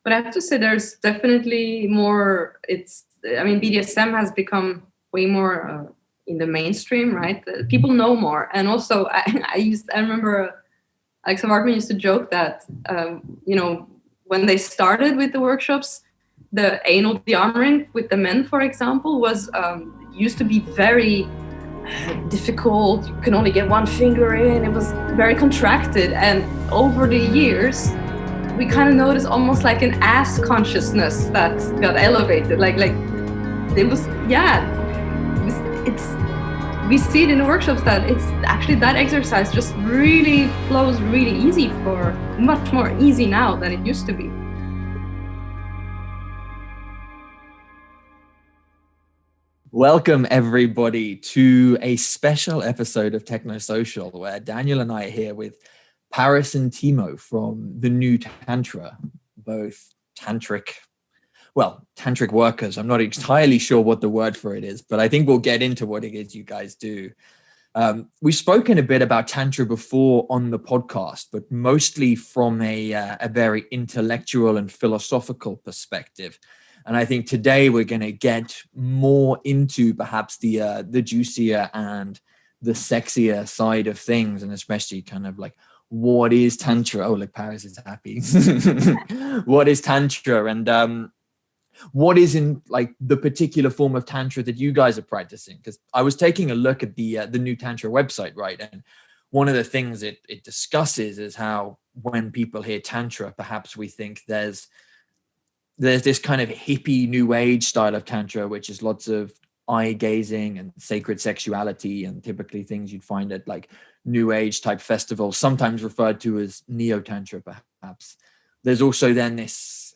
But I have to say there's definitely more. BDSM has become way more in the mainstream, right? People know more. And also I remember Alexa Vartman used to joke that, when they started with the workshops, the anal de-armouring with the men, for example, was used to be very difficult. You can only get one finger in. It was very contracted. And over the years, we kind of noticed almost like an ass consciousness that got elevated. Like it was, we see it in the workshops that it's actually that exercise just really flows really easy, for much more easy now than it used to be. Welcome everybody to a special episode of Technosocial, where Daniel and I are here with Paris and Timo from the new Tantra, both tantric workers. I'm not entirely sure what the word for it is, but I think we'll get into what it is you guys do. We've spoken a bit about Tantra before on the podcast, but mostly from a very intellectual and philosophical perspective. And I think today we're going to get more into perhaps the juicier and the sexier side of things, and especially kind of like, what is Tantra? Oh, look, Paris is happy. What is Tantra? And what is in like the particular form of Tantra that you guys are practicing? Because I was taking a look at the new Tantra website, right? And one of the things it discusses is how when people hear Tantra, perhaps we think there's this kind of hippie new age style of Tantra, which is lots of eye gazing and sacred sexuality, and typically things you'd find at like new age type festivals, sometimes referred to as neo Tantra perhaps. There's also then this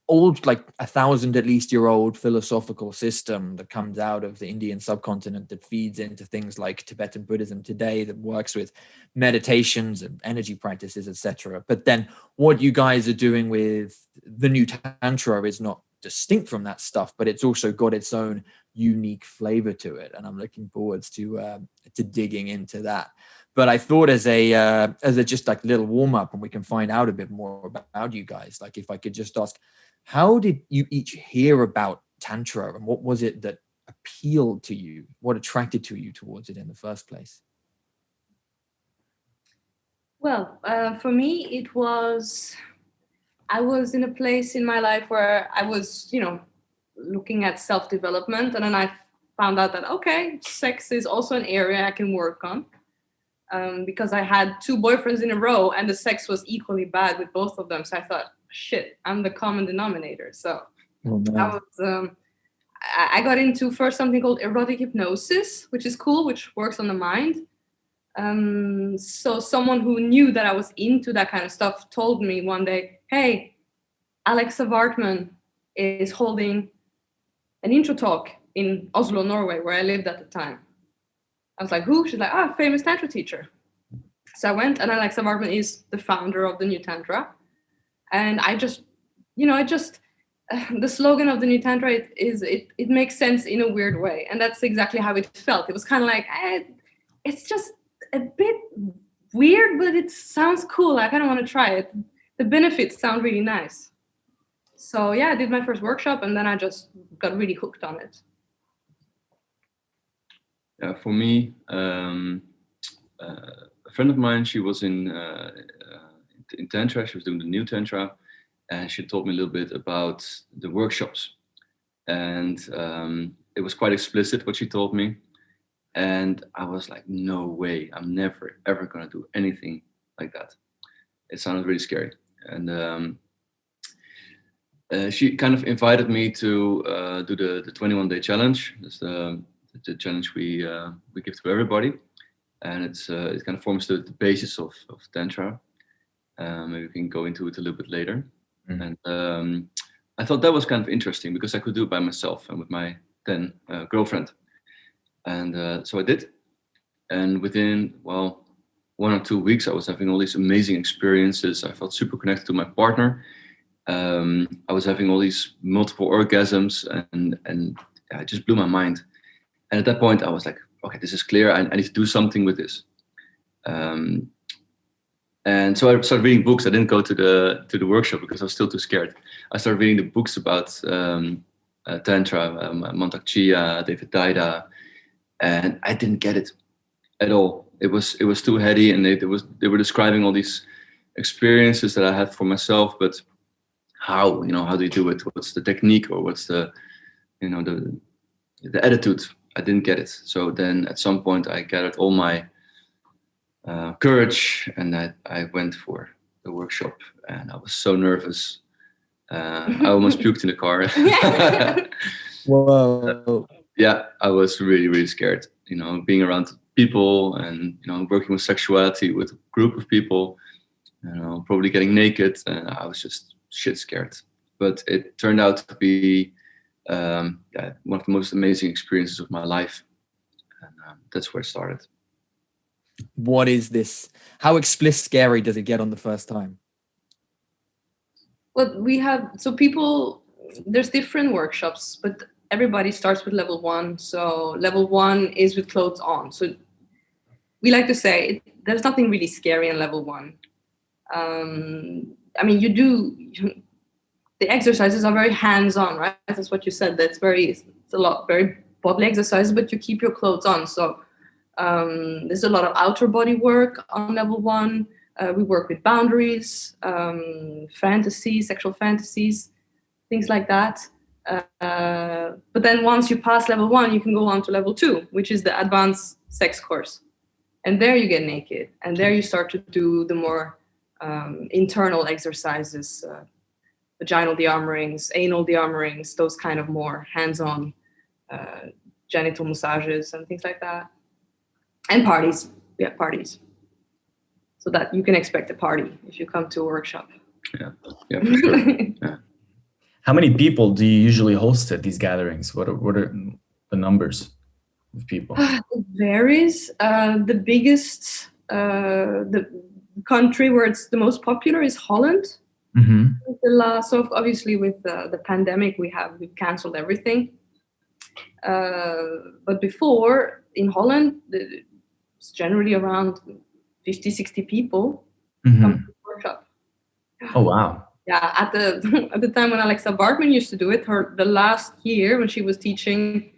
old, like 1,000 at least year old philosophical system that comes out of the Indian subcontinent that feeds into things like Tibetan Buddhism today, that works with meditations and energy practices, etc. But then what you guys are doing with the new Tantra is not distinct from that stuff, but it's also got its own unique flavor to it, and I'm looking forwards to digging into that. But I thought as a just like little warm up, and we can find out a bit more about you guys, like if I could just ask, how did you each hear about Tantra, and what was it that appealed to you? What attracted to you towards it in the first place? Well, for me, I was in a place in my life where I was, looking at self-development, and then I found out that, okay, sex is also an area I can work on. Because I had 2 boyfriends in a row and the sex was equally bad with both of them. So I thought, shit, I'm the common denominator. So I got into first something called erotic hypnosis, which is cool, which works on the mind. So someone who knew that I was into that kind of stuff told me one day, hey, Alexa Vartman is holding an intro talk in Oslo, Norway, where I lived at the time. I was like, who? She's like, famous Tantra teacher. So I went, and Alexa Vartman is the founder of the new Tantra. And I just, the slogan of the new Tantra it makes sense in a weird way. And that's exactly how it felt. It was kind of like, it's just a bit weird, but it sounds cool. I kind of want to try it. The benefits sound really nice. So yeah, I did my first workshop, and then I just got really hooked on it. For me, a friend of mine, she was in Tantra. She was doing the new Tantra, and she told me a little bit about the workshops. And it was quite explicit what she told me. And I was like, no way, I'm never, ever going to do anything like that. It sounded really scary. And she kind of invited me to do the 21-day challenge. That's the challenge we give to everybody, and it kind of forms the basis of Tantra. Maybe we can go into it a little bit later. And I thought that was kind of interesting because I could do it by myself and with my then girlfriend. And so I did. And within 1 or 2 weeks, I was having all these amazing experiences. I felt super connected to my partner. I was having all these multiple orgasms, and it just blew my mind. And at that point, I was like, okay, this is clear. I need to do something with this. And so I started reading books. I didn't go to the workshop because I was still too scared. I started reading the books about Tantra, Mantak Chia, David Daida, and I didn't get it at all. It was too heady, and they were describing all these experiences that I had for myself, but how do you do it? What's the technique, or what's the attitude? I didn't get it. So then at some point I gathered all my courage, and I went for the workshop, and I was so nervous. I almost puked in the car. Whoa. Yeah, I was really, really scared, being around people and, working with sexuality with a group of people, probably getting naked. And I was just shit scared. But it turned out to be one of the most amazing experiences of my life. And that's where it started. What is this? How explicit scary does it get on the first time? Well, there's different workshops, but everybody starts with level 1. So level 1 is with clothes on. So we like to say there's nothing really scary in level 1. The exercises are very hands-on, right? That's what you said. It's a lot, very bodily exercises, but you keep your clothes on. So there's a lot of outer body work on level 1. We work with boundaries, fantasies, sexual fantasies, things like that. But then once you pass level 1, you can go on to level 2, which is the advanced sex course. And there you get naked. And there you start to do the more internal exercises, vaginal de-armourings, anal de-armourings, those kind of more hands-on genital massages and things like that. And parties. Yeah, parties. So that you can expect a party if you come to a workshop. Yeah, for sure. Yeah. How many people do you usually host at these gatherings? What are the numbers of people? It varies. The biggest, the country where it's the most popular is Holland. Mm-hmm. So obviously with the pandemic, we've canceled everything. But before, in Holland, it's generally around 50, 60 people come to the workshop. Oh, wow. Yeah, at the time when Alexa Bartman used to do it, the last year when she was teaching,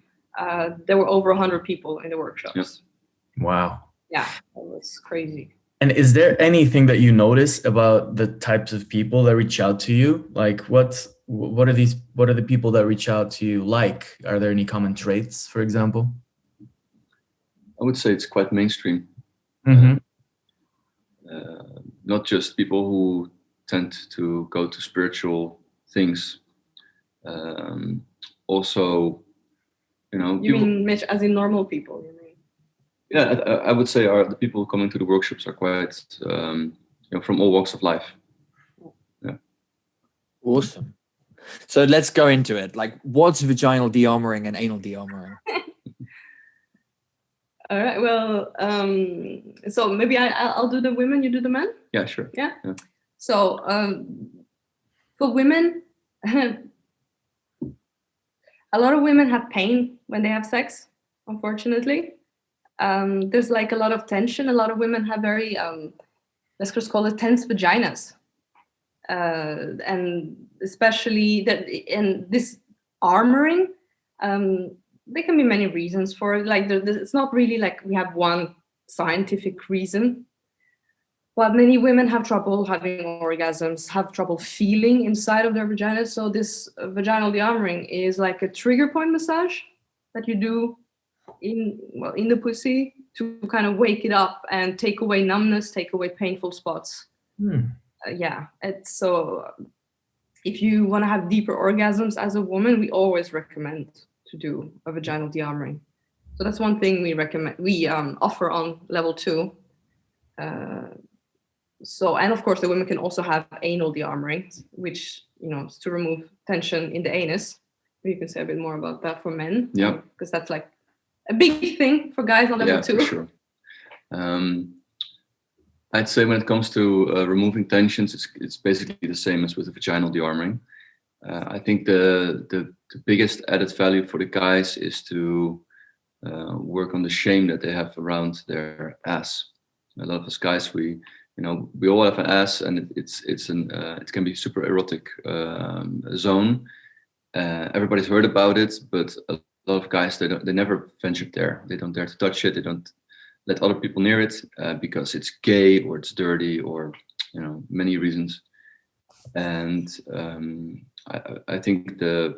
there were over 100 people in the workshops. Yep. Wow. Yeah, that was crazy. And is there anything that you notice about the types of people that reach out to you? Like what are the people that reach out to you like? Are there any common traits, for example? I would say it's quite mainstream. Mm-hmm. Not just people who tend to go to spiritual things. Also, You mean as in normal people? You mean? Yeah, I would say the people coming to the workshops are quite from all walks of life. Yeah. Awesome. So let's go into it. Like, what's vaginal de-armouring and anal de-armouring? All right. Well, so maybe I'll do the women, you do the men? Yeah, sure. Yeah. So for women, a lot of women have pain when they have sex, unfortunately. There's like a lot of tension. A lot of women have very, let's just call it tense vaginas. And especially in this armoring, there can be many reasons for it. Like it's not really like we have one scientific reason. But many women have trouble having orgasms, have trouble feeling inside of their vagina. So this vaginal de-armouring is like a trigger point massage that you do in the pussy to kind of wake it up and take away numbness, take away painful spots. So if you want to have deeper orgasms as a woman, we always recommend to do a vaginal de-armouring. So that's one thing we recommend. We offer on level 2. And of course, the women can also have anal de-armouring, which is to remove tension in the anus. You can say a bit more about that for men. Yeah, because that's like a big thing for guys on level 2. For sure. I'd say when it comes to removing tensions, it's basically the same as with the vaginal de-armouring. I think the biggest added value for the guys is to work on the shame that they have around their ass. A lot of us guys, we we all have an ass, and it can be super erotic zone. Everybody's heard about it, but a lot of guys, they never ventured there. They don't dare to touch it. They don't let other people near it because it's gay or it's dirty or many reasons. And I think to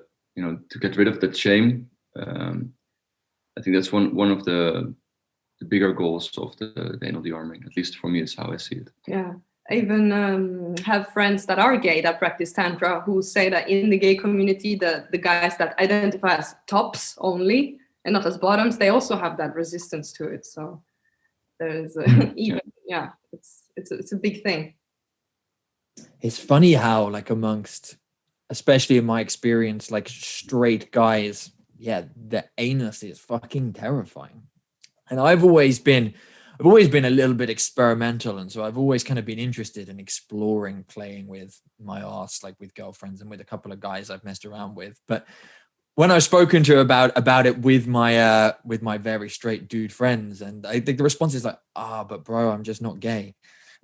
get rid of that shame, I think that's one of the bigger goals of the anal de-armouring. At least for me, is how I see it. Yeah. I even have friends that are gay that practice Tantra who say that in the gay community, the guys that identify as tops only and not as bottoms, they also have that resistance to it. So there's it's a big thing. It's funny how, like, amongst, especially in my experience, like straight guys, the anus is fucking terrifying. And I've always been a little bit experimental, and so I've always kind of been interested in exploring playing with my arse, like with girlfriends and with a couple of guys I've messed around with. But when I've spoken to about it with my very straight dude friends, and I think the response is like, but bro, I'm just not gay.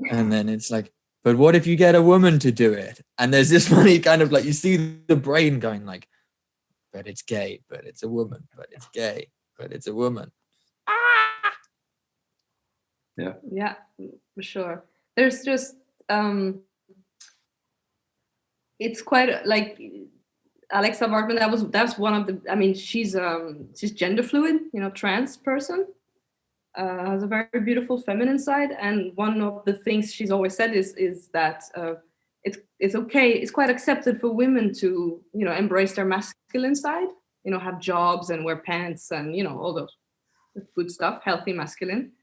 And then it's like, but what if you get a woman to do it? And there's this funny kind of like, you see the brain going like, but it's gay, but it's a woman, but it's gay, but it's a woman. Yeah, for sure. There's just it's quite like Alexa Bartman. That's one of the. I mean, she's gender fluid, trans person. Has a very beautiful feminine side, and one of the things she's always said is that it's okay. It's quite accepted for women to embrace their masculine side. Have jobs and wear pants and all those good stuff, healthy masculine.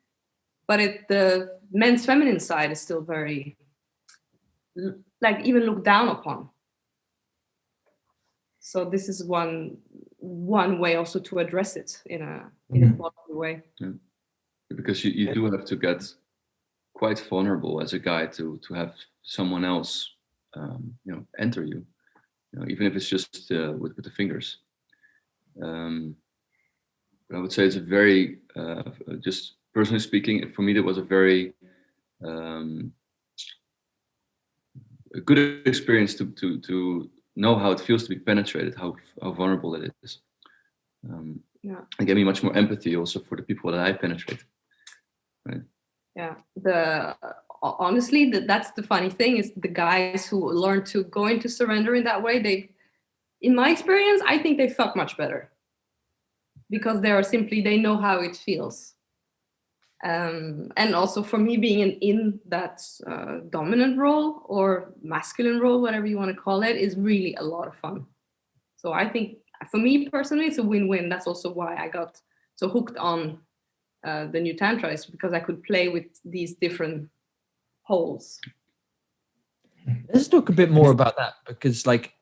But the men's feminine side is still very, like, even looked down upon. So this is one way also to address it in a positive way. Yeah. Because you do have to get quite vulnerable as a guy to have someone else, enter you, even if it's just with the fingers. But I would say it's a very just. Personally speaking, for me, that was a very a good experience to know how it feels to be penetrated, how vulnerable it is. And gave me much more empathy also for the people that I penetrate. Right? Yeah. Honestly, that's the funny thing is the guys who learn to go into surrender in that way, in my experience, I think they fuck much better because they know how it feels. And also for me being in that dominant role or masculine role, whatever you want to call it, is really a lot of fun. So I think for me personally, it's a win-win. That's also why I got so hooked on the new Tantra, is because I could play with these different poles. Let's talk a bit more about that, because like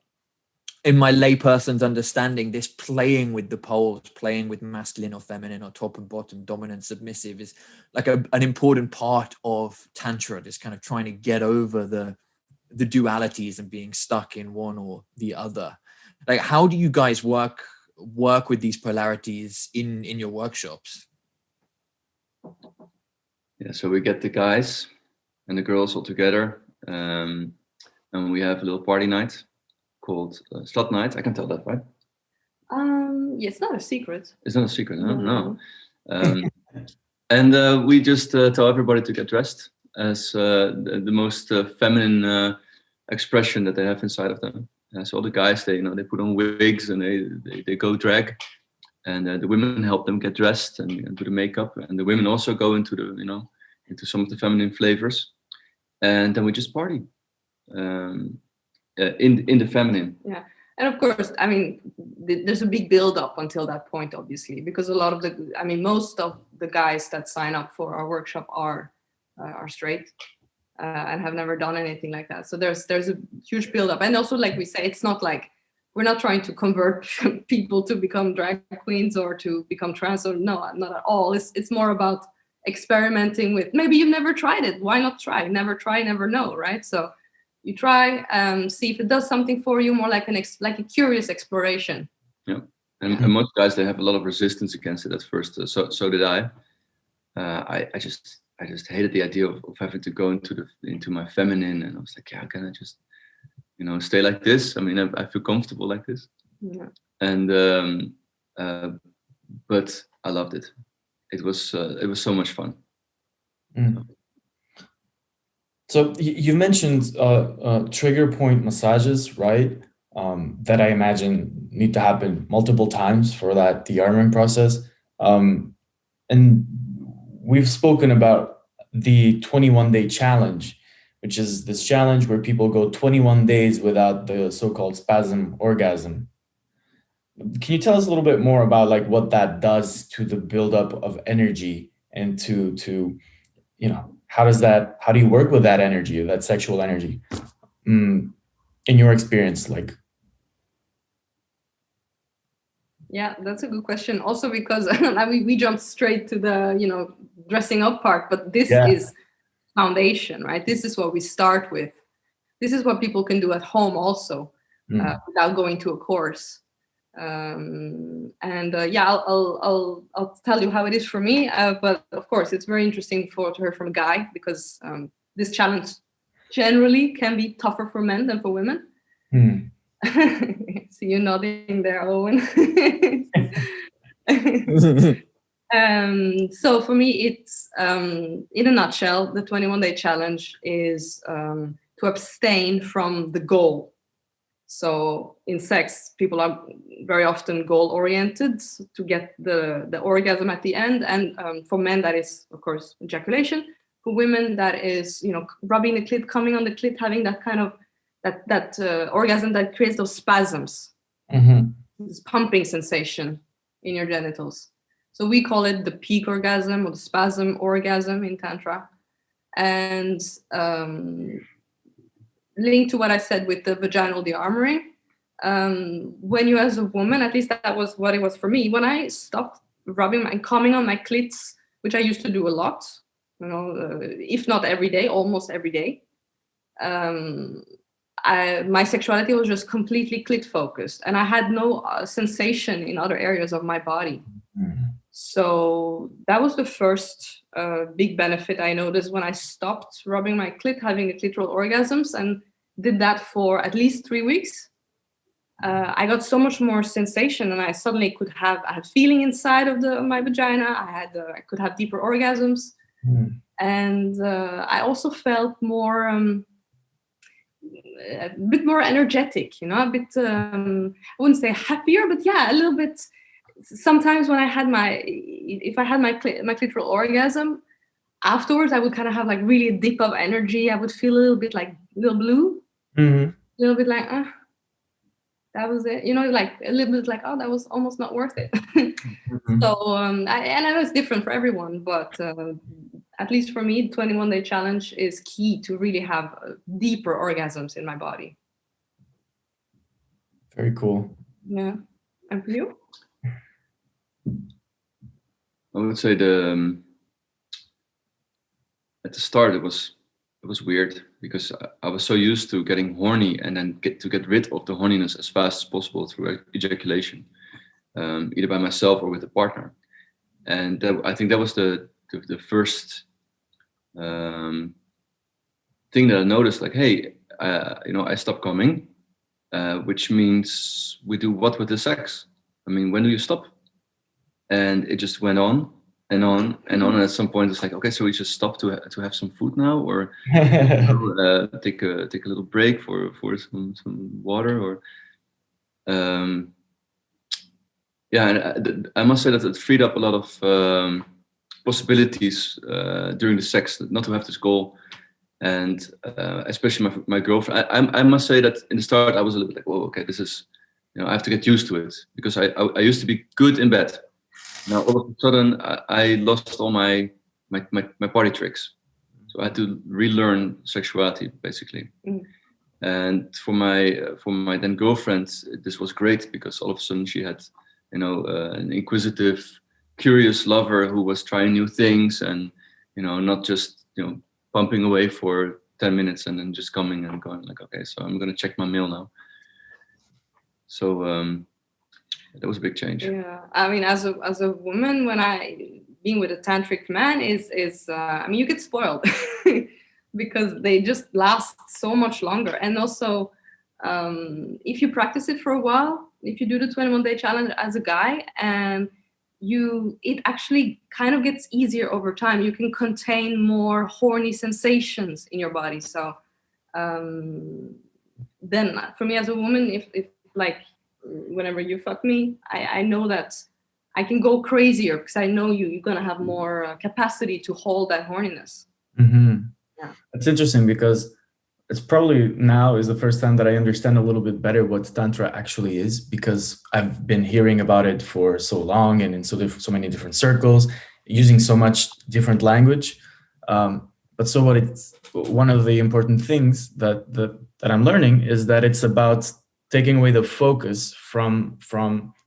in my layperson's understanding, this playing with the poles, playing with masculine or feminine or top and bottom, dominant, submissive, is like an important part of Tantra, this kind of trying to get over the dualities and being stuck in one or the other. Like, how do you guys work with these polarities in your workshops? Yeah, so we get the guys and the girls all together, and we have a little party night called Slut Night. I can tell that, right? Yeah, it's not a secret. It's not a secret, no. And we just tell everybody to get dressed as the most feminine expression that they have inside of them. So all the guys, they put on wigs and they go drag, and the women help them get dressed and do the makeup, and the women also go into into some of the feminine flavors, and then we just party. In the feminine. Yeah, and of course, I mean, there's a big build up until that point, obviously, because most of the guys that sign up for our workshop are straight and have never done anything like that. So there's a huge build up, and also, like we say, it's not like we're not trying to convert people to become drag queens or to become trans, or no, not at all. It's more about experimenting with. Maybe you've never tried it. Why not try? Never try, never know, right? So you try, see if it does something for you, more like a curious exploration. Yeah, and most guys, they have a lot of resistance against it at first. So did I. I just just hated the idea of having to go into my feminine, and I was like, yeah, can I just, stay like this? I mean, I feel comfortable like this. Yeah. And but I loved it. It was so much fun. So you mentioned trigger point massages, right? That I imagine need to happen multiple times for that de-armouring process. And we've spoken about the 21-day challenge, which is this challenge where people go 21 days without the so-called spasm orgasm. Can you tell us a little bit more about like what that does to the buildup of energy and to how do you work with that energy, that sexual energy, in your experience? Like, yeah, that's a good question. Also, because we jumped straight to the dressing up part, but this is foundation, right? This is what we start with. This is what people can do at home also, without going to a course. I'll tell you how it is for me. But of course, it's very interesting to hear from a guy, because this challenge generally can be tougher for men than for women. See you nodding there, Owen. So for me, it's in a nutshell, the 21-day challenge is to abstain from the goal. So in sex, people are very often goal-oriented to get the orgasm at the end. And for men, that is, of course, ejaculation. For women, that is, rubbing the clit, coming on the clit, having that kind of that orgasm that creates those spasms, this pumping sensation in your genitals. So we call it the peak orgasm or the spasm orgasm in Tantra. And linked to what I said with the vaginal de-armouring, when you as a woman, at least that was what it was for me, when I stopped rubbing and coming on my clits, which I used to do a lot, if not every day, almost every day, my sexuality was just completely clit focused, and I had no sensation in other areas of my body. So that was the first big benefit I noticed when I stopped rubbing my clit, having the clitoral orgasms, and did that for at least 3 weeks. I got so much more sensation, and I suddenly I had feeling inside of my vagina. I could have deeper orgasms, and I also felt more, a bit more energetic, a bit, I wouldn't say happier, but yeah, a little bit. Sometimes when if I had my clitoral orgasm, afterwards I would kind of have like really a dip of energy. I would feel a little bit like little blue, a little bit like, that was it, like a little bit like, oh, that was almost not worth it. So I know it's different for everyone, but at least for me, the 21-day challenge is key to really have deeper orgasms in my body. Very cool. Yeah. And for you? I would say at the start it was weird, because I was so used to getting horny and then get rid of the horniness as fast as possible through ejaculation, either by myself or with a partner. And I think that was the first thing that I noticed. Like, hey, I stopped coming, which means we do what with the sex? I mean, when do you stop? And it just went on and on and on. And at some point, it's like, okay, so we just stop to have some food now, or take a little break for some water, or and I must say that it freed up a lot of possibilities during the sex, not to have this goal. And especially my girlfriend, I must say that in the start I was a little bit like, oh, okay, this is, I have to get used to it, because I used to be good in bed. Now all of a sudden I lost all my party tricks, so I had to relearn sexuality basically. And for my then girlfriend, this was great, because all of a sudden she had an inquisitive, curious lover who was trying new things, and not just pumping away for 10 minutes and then just coming and going like, okay, so I'm gonna check my mail now. So that was a big change. Yeah, I mean, as a woman, when I being with a tantric man is I mean, you get spoiled because they just last so much longer. And also, if you practice it for a while, if you do the 21-day challenge as a guy, and it actually kind of gets easier over time. You can contain more horny sensations in your body. So then for me as a woman, if like whenever you fuck me, I know that I can go crazier because I know you're gonna have more capacity to hold that horniness. Mm-hmm. Yeah. It's interesting because it's probably now is the first time that I understand a little bit better what Tantra actually is, because I've been hearing about it for so long and in so many different circles, using so much different language. But so one of the important things that I'm learning is that it's about taking away the focus from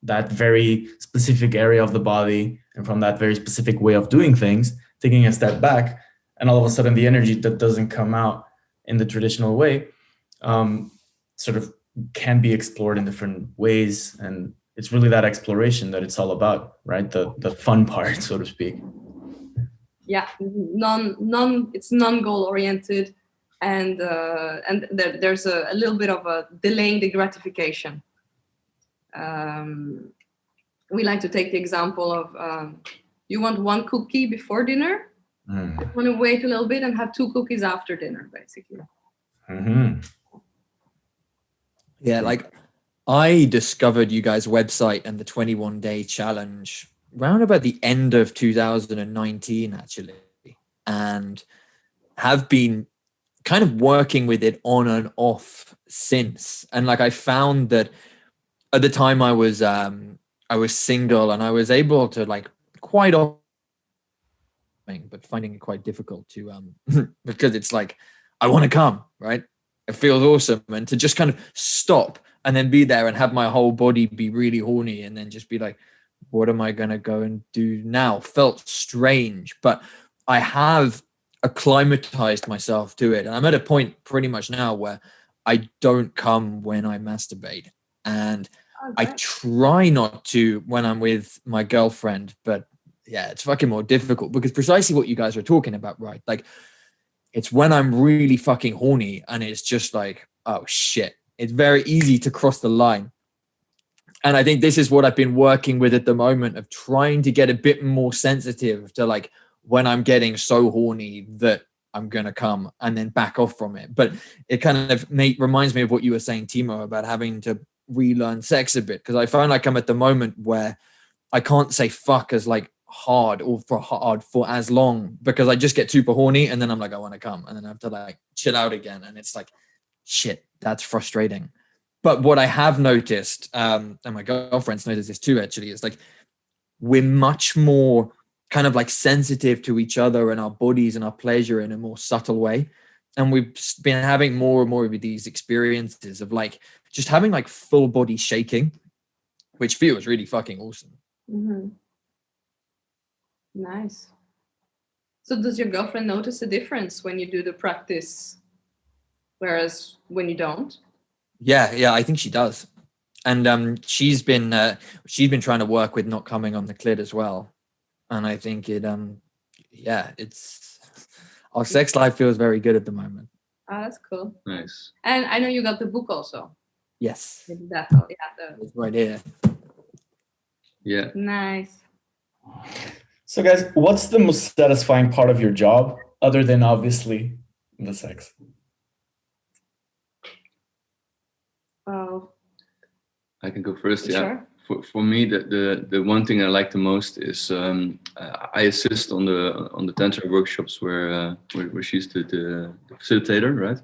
that very specific area of the body and from that very specific way of doing things, taking a step back, and all of a sudden the energy that doesn't come out in the traditional way, sort of can be explored in different ways. And it's really that exploration that it's all about, right? The fun part, so to speak. Yeah, it's non-goal oriented, and there's a little bit of a delaying the gratification. We like to take the example of you want one cookie before dinner. You want to wait a little bit and have 2 cookies after dinner, basically. Mm-hmm. Yeah, like I discovered you guys' website and the 21-day challenge round about the end of 2019, actually, and have been kind of working with it on and off since. And like I found that at the time I was single, and I was able to like quite often, but finding it quite difficult to because it's like I want to come, right? It feels awesome, and to just kind of stop and then be there and have my whole body be really horny and then just be like, what am I gonna go and do now? Felt strange, but I have acclimatized myself to it, and I'm at a point pretty much now where I don't come when I masturbate, and I try not to when I'm with my girlfriend, but yeah, it's fucking more difficult because precisely what you guys are talking about, right? Like, it's when I'm really fucking horny and it's just like, oh shit, it's very easy to cross the line. And I think this is what I've been working with at the moment, of trying to get a bit more sensitive to like when I'm getting so horny that I'm going to come and then back off from it. But it kind of reminds me of what you were saying, Timo, about having to relearn sex a bit, because I find like I'm at the moment where I can't say fuck as like hard for as long, because I just get super horny and then I'm like, I want to come, and then I have to like chill out again, and it's like, shit, that's frustrating. But what I have noticed, and my girlfriend's noticed this too, actually, is like we're much more kind of like sensitive to each other and our bodies and our pleasure in a more subtle way. And we've been having more and more of these experiences of like just having like full body shaking, which feels really fucking awesome. Mm-hmm. Nice. So does your girlfriend notice a difference when you do the practice, whereas when you don't? Yeah, I think she does. And she's been trying to work with not coming on the clit as well. And I think it's our sex life feels very good at the moment. Oh, that's cool. Nice. And I know you got the book also. Yes. It's right here. Yeah. Nice. So guys, what's the most satisfying part of your job other than obviously the sex? Oh. I can go first. Sure. Yeah. For me, the one thing I like the most is I assist on the Tantra workshops where she's the facilitator, right?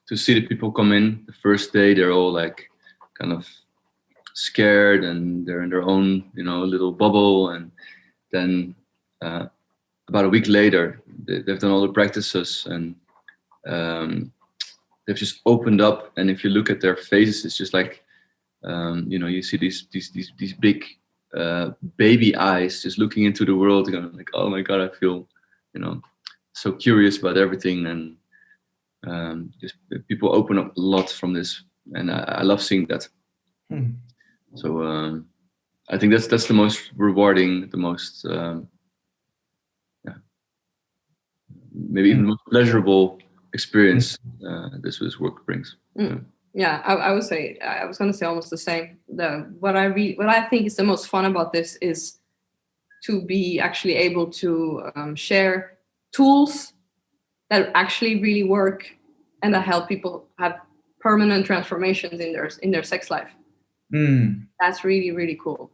To see the people come in the first day, they're all like kind of scared and they're in their own, little bubble, and then about a week later, they've done all the practices and they've just opened up. And if you look at their faces, it's just like you see these big baby eyes just looking into the world, going like, oh my god, I feel so curious about everything, and just people open up a lot from this, and I love seeing that. So I think that's the most rewarding, the most maybe even the most pleasurable experience this work brings. Yeah, I would say, I was going to say almost the same. What I think is the most fun about this is to be actually able to share tools that actually really work and that help people have permanent transformations in their sex life. That's really, really cool.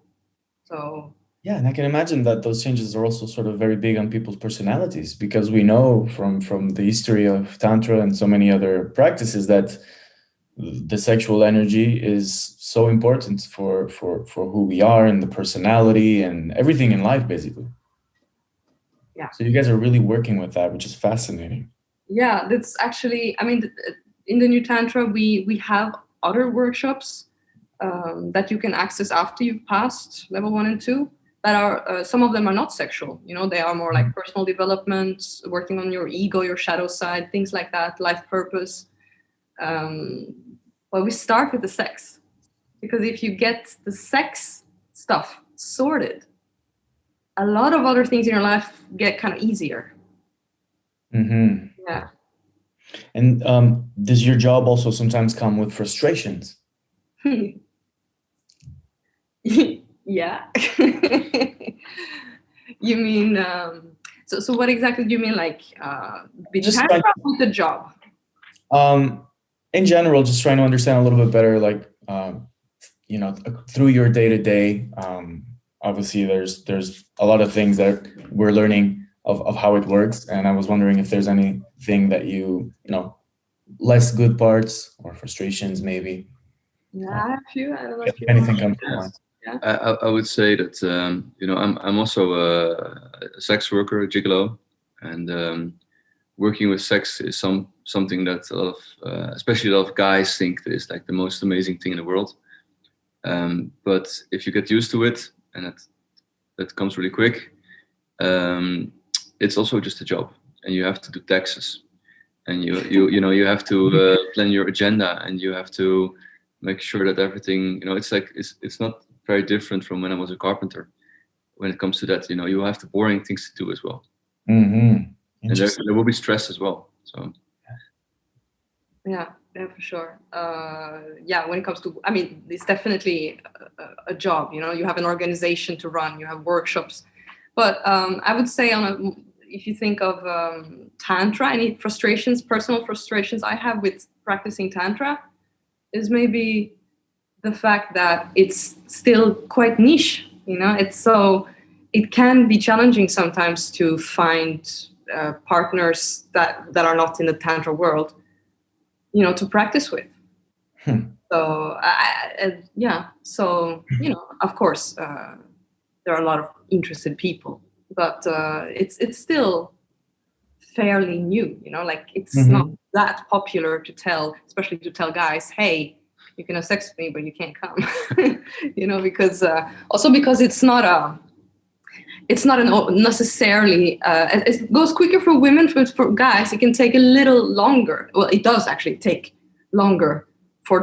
So yeah, and I can imagine that those changes are also sort of very big on people's personalities, because we know from the history of Tantra and so many other practices that the sexual energy is so important for who we are and the personality and everything in life, basically. Yeah. So you guys are really working with that, which is fascinating. Yeah, that's actually, I mean, in the new Tantra, we have other workshops that you can access after you've passed level 1 and 2. That are some of them are not sexual. They are more like personal development, working on your ego, your shadow side, things like that, life purpose. But we start with the sex, because if you get the sex stuff sorted, a lot of other things in your life get kind of easier. Yeah. And does your job also sometimes come with frustrations? Yeah. You mean, so what exactly do you mean, like Just with the job? In general, just trying to understand a little bit better, like, through your day-to-day, obviously there's a lot of things that we're learning of how it works. And I was wondering if there's anything that less good parts or frustrations, maybe. Yeah, I have a few. I don't know if you anything comes to mind. Yeah. I would say that I'm also a sex worker, a gigolo, and working with sex is something that a lot of, especially a lot of guys, think that is like the most amazing thing in the world. But if you get used to it, and that comes really quick, it's also just a job, and you have to do taxes, and you have to plan your agenda, and you have to make sure that everything, it's not very different from when I was a carpenter. When it comes to that, you have the boring things to do as well. And there will be stress as well. So yeah, for sure. When it comes to, I mean, it's definitely a job. You have an organization to run, you have workshops, but I would say if you think of Tantra, any personal frustrations I have with practicing Tantra is maybe the fact that it's still quite niche. It can be challenging sometimes to find partners that are not in the Tantra world, to practice with. So of course there are a lot of interested people, but it's still fairly new. It's not that popular to tell, especially to tell guys, hey, you can have sex with me, but you can't come. Because it's not necessarily. It goes quicker for women. For guys, it can take a little longer. Well, it does actually take longer for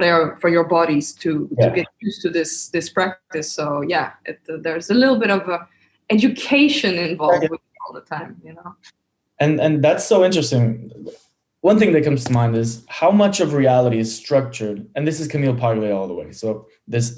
your bodies to get used to this practice. So there's a little bit of education involved with it all the time. And that's so interesting. One thing that comes to mind is how much of reality is structured, and this is Camille Paglia all the way. So this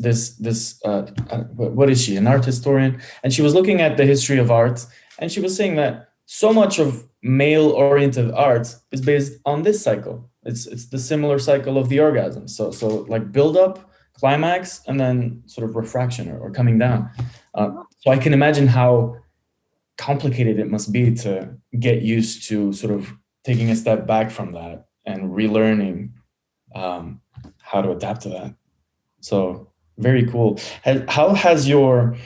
what is she? An art historian, and she was looking at the history of art, and she was saying that so much of male-oriented art is based on this cycle. It's the similar cycle of the orgasm. So like build up, climax, and then sort of refraction or coming down. So I can imagine how complicated it must be to get used to sort of taking a step back from that and relearning how to adapt to that. So very cool. How has your,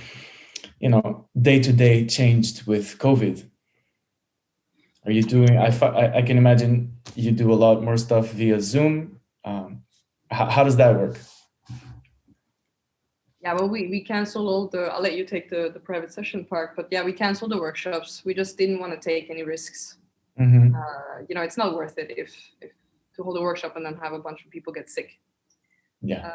day-to-day changed with COVID? Are you doing, I can imagine you do a lot more stuff via Zoom. How does that work? Yeah, well, we canceled all I'll let you take the private session part, but we canceled the workshops. We just didn't want to take any risks. It's not worth it if to hold a workshop and then have a bunch of people get sick. Yeah.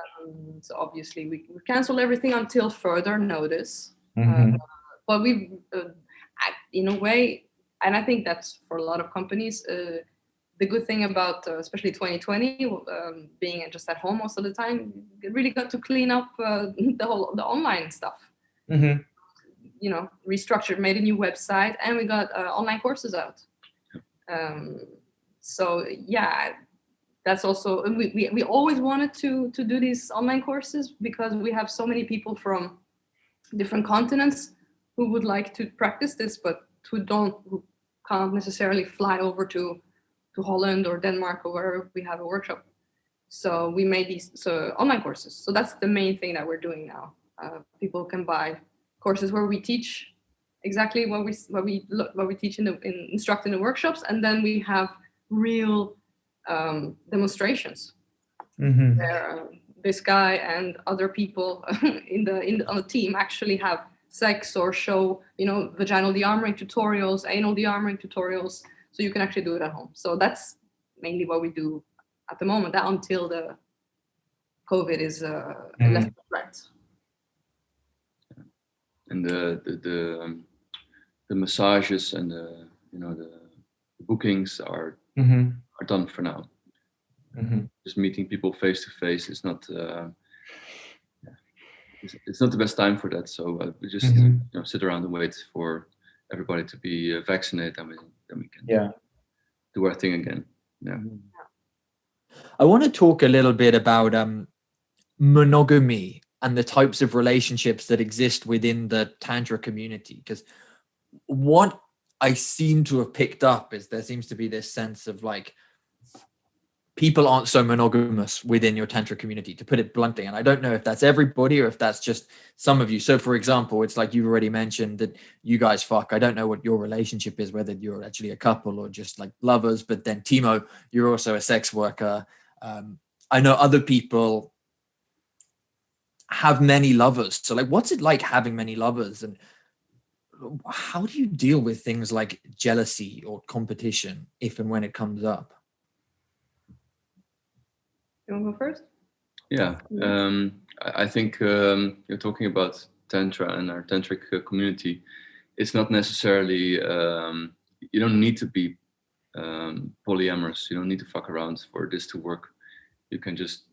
So obviously we canceled everything until further notice. But we, in a way, And I think that's for a lot of companies. The good thing about especially 2020 being just at home most of the time, you really got to clean up the online stuff. Mm-hmm. You know, restructured, made a new website, and we got online courses out. So yeah, that's also, we always wanted to do these online courses because we have so many people from different continents who would like to practice this, but who can't necessarily fly over to Holland or Denmark or wherever we have a workshop. So we made these online courses. So that's the main thing that we're doing now. People can buy courses where we teach exactly what we teach instruct in the workshops, and then we have real demonstrations where this guy and other people on the team actually have sex or show, you know, vaginal de-armouring tutorials, anal de-armouring tutorials, so you can actually do it at home. So that's mainly what we do at the moment, until the COVID is less of a threat. And the massages and the bookings are done for now. Just meeting people face to face is not it's not the best time for that. So we just sit around and wait for everybody to be vaccinated, and then we can do our thing again. Yeah. I want to talk a little bit about monogamy and the types of relationships that exist within the Tantra community, because what I seem to have picked up is there seems to be this sense of like people aren't so monogamous within your Tantra community, to put it bluntly. And I don't know if that's everybody or if that's just some of you. So for example, it's like you've already mentioned that you guys fuck. I don't know what your relationship is, whether you're actually a couple or just like lovers, but then Timo, you're also a sex worker. I know other people have many lovers. So like, what's it like having many lovers, and how do you deal with things like jealousy or competition if and when it comes up? You want to go first? Yeah, I think you're talking about Tantra and our tantric community. It's not necessarily, you don't need to be polyamorous. You don't need to fuck around for this to work. You can just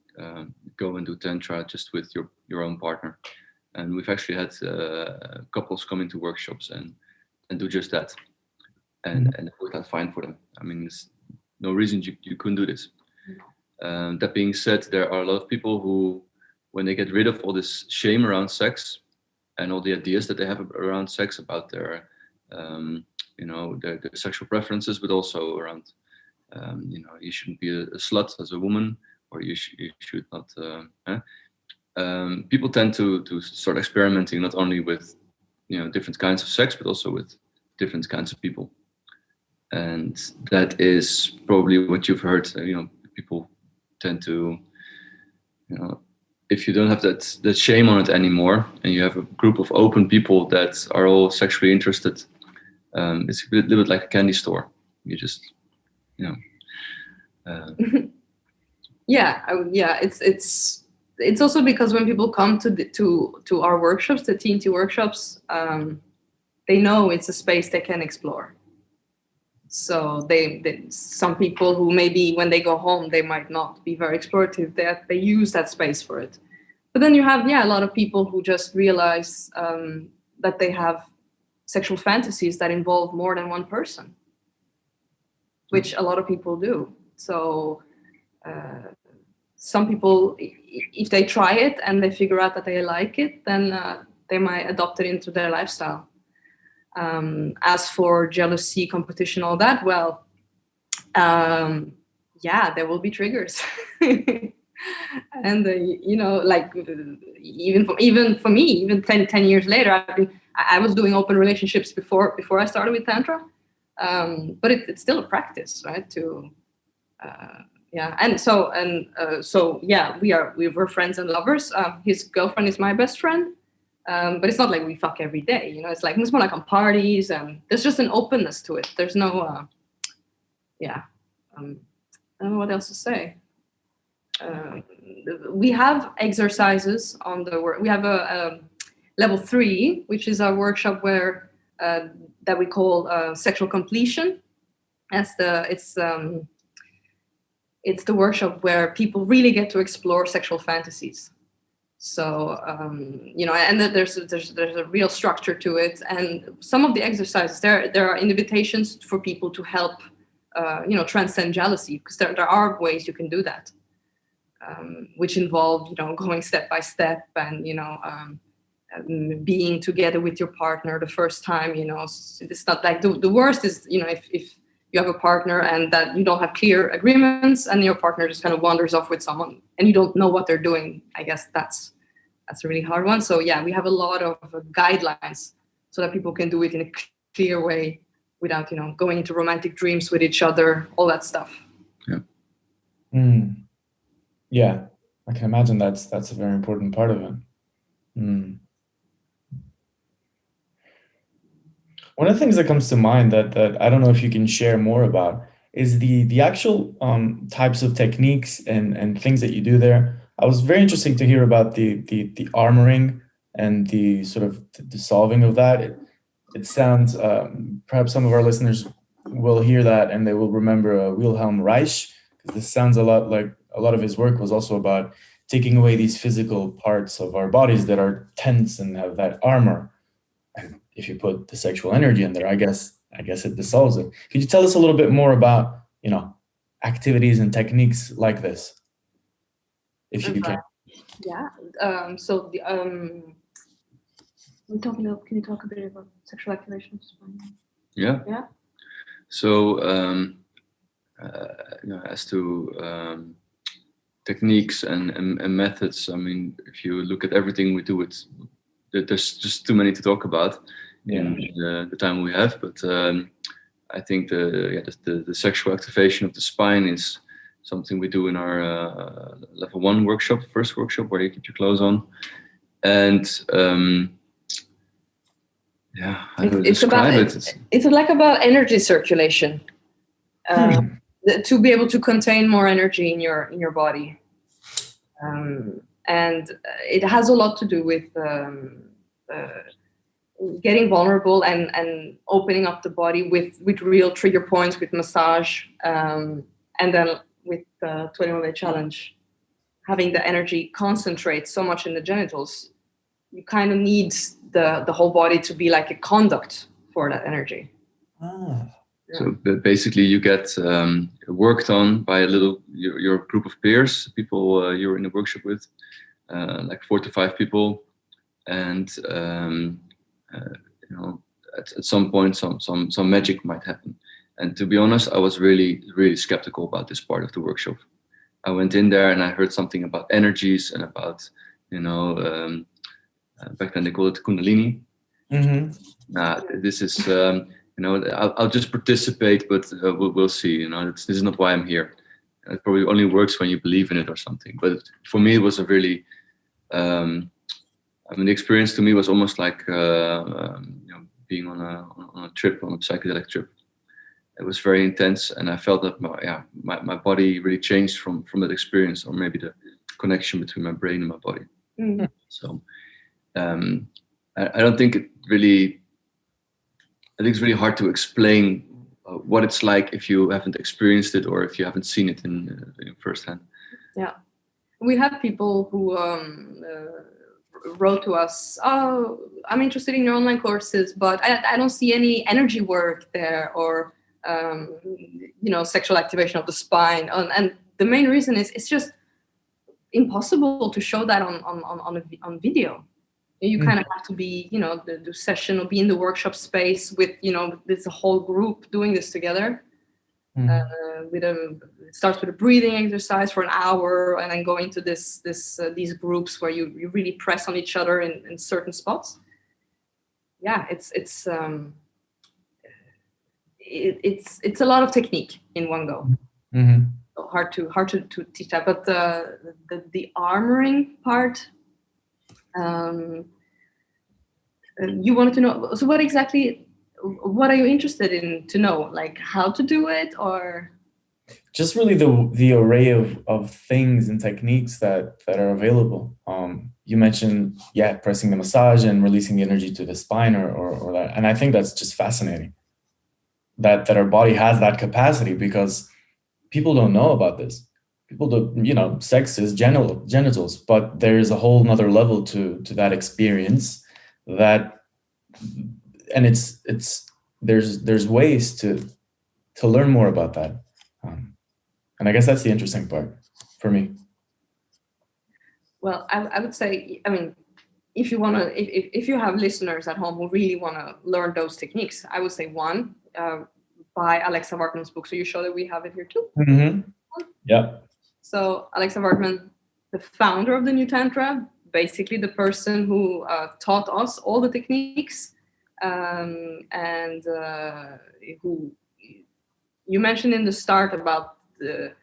go and do Tantra just with your own partner. And we've actually had couples come into workshops and do just that. And it worked out fine for them. I mean, there's no reason you couldn't do this. That being said, there are a lot of people who, when they get rid of all this shame around sex and all the ideas that they have around sex, about their sexual preferences, but also around, you shouldn't be a slut as a woman, or you should not. People tend to start experimenting not only with different kinds of sex, but also with different kinds of people, and that is probably what you've heard. People tend to, if you don't have that shame on it anymore, and you have a group of open people that are all sexually interested, it's a little bit like a candy store. You just, It's also because when people come to our workshops, the TNT workshops, they know it's a space they can explore. So some people who maybe when they go home, they might not be very explorative, they use that space for it. But then you have, a lot of people who just realize that they have sexual fantasies that involve more than one person, which a lot of people do. So some people, if they try it and they figure out that they like it, then they might adopt it into their lifestyle. As for jealousy, competition, all that, well, there will be triggers. And even for me, even 10 years later, I was doing open relationships before I started with Tantra, but it's still a practice, right? We're friends and lovers. His girlfriend is my best friend. But it's not like we fuck every day, it's like, it's more like on parties, and there's just an openness to it. There's no, I don't know what else to say. We have exercises on the work. We have a level 3, which is our workshop where that we call sexual completion. It's the workshop where people really get to explore sexual fantasies. So and there's a real structure to it, and some of the exercises there are invitations for people to help transcend jealousy, because there are ways you can do that, which involve going step by step and being together with your partner the first time. It's not like the worst is if you have a partner and that you don't have clear agreements and your partner just kind of wanders off with someone and you don't know what they're doing. I guess that's a really hard one. So yeah, we have a lot of guidelines so that people can do it in a clear way without going into romantic dreams with each other, all that stuff. Yeah. Yeah, I can imagine that's a very important part of it. One of the things that comes to mind that I don't know if you can share more about is the actual types of techniques and things that you do there. I was very interesting to hear about the armoring and the sort of the solving of that. It sounds, perhaps some of our listeners will hear that and they will remember Wilhelm Reich, because this sounds a lot like a lot of his work was also about taking away these physical parts of our bodies that are tense and have that armor. And if you put the sexual energy in there, I guess it dissolves it. Could you tell us a little bit more about, activities and techniques like this, if you can? Yeah. So the can you talk a bit about sexual activation? Yeah. Yeah. So as to techniques and methods, I mean, if you look at everything we do, there's just too many to talk about in the time we have. But I think the sexual activation of the spine is something we do in our level 1 workshop, first workshop, where you keep your clothes on. And it's like about energy circulation. To be able to contain more energy in your body, and it has a lot to do with getting vulnerable and opening up the body with real trigger points, with massage, and then with the 21-day challenge, having the energy concentrate so much in the genitals, you kind of need the whole body to be like a conduct for that energy. Yeah. So basically you get worked on by your group of peers, people you're in the workshop with, like 4 to 5 people. And at some point some magic might happen. And to be honest, I was really, really skeptical about this part of the workshop. I went in there and I heard something about energies and about, back then they called it Kundalini. Mm-hmm. This is, I'll just participate, but we'll see. This is not why I'm here. It probably only works when you believe in it or something. But for me, it was a really, the experience to me was almost like being on a trip, on a psychedelic trip. It was very intense, and I felt that my body really changed from that experience, or maybe the connection between my brain and my body. Mm-hmm. So I don't think it really. I think it's really hard to explain what it's like if you haven't experienced it or if you haven't seen it in firsthand. Yeah, we have people who wrote to us, "Oh, I'm interested in your online courses, but I don't see any energy work there, or sexual activation of the spine." And the main reason is it's just impossible to show that on video. You kind of have to be, the session or be in the workshop space with, this whole group doing this together. It starts with a breathing exercise for an hour, and then go into these groups where you really press on each other in certain spots. Yeah, it's a lot of technique in one go. Mm-hmm. So hard to teach that, but the armoring part. You wanted to know, so what are you interested in to know, like how to do it, or just really the array of things and techniques that are available. you mentioned, pressing the massage and releasing the energy to the spine or that. And I think that's just fascinating that our body has that capacity, because people don't know about this. People don't, sex is genitals, but there is a whole nother level to that experience and there's ways to learn more about that. And I guess that's the interesting part for me. Well, I would say, if you want to, if you have listeners at home who really want to learn those techniques, I would say one, buy Alexa Vartman's book. So you show that we have it here too. Mm-hmm. Yeah. So Alexa Vartman, the founder of the New Tantra, basically the person who taught us all the techniques, and who you mentioned in the start about the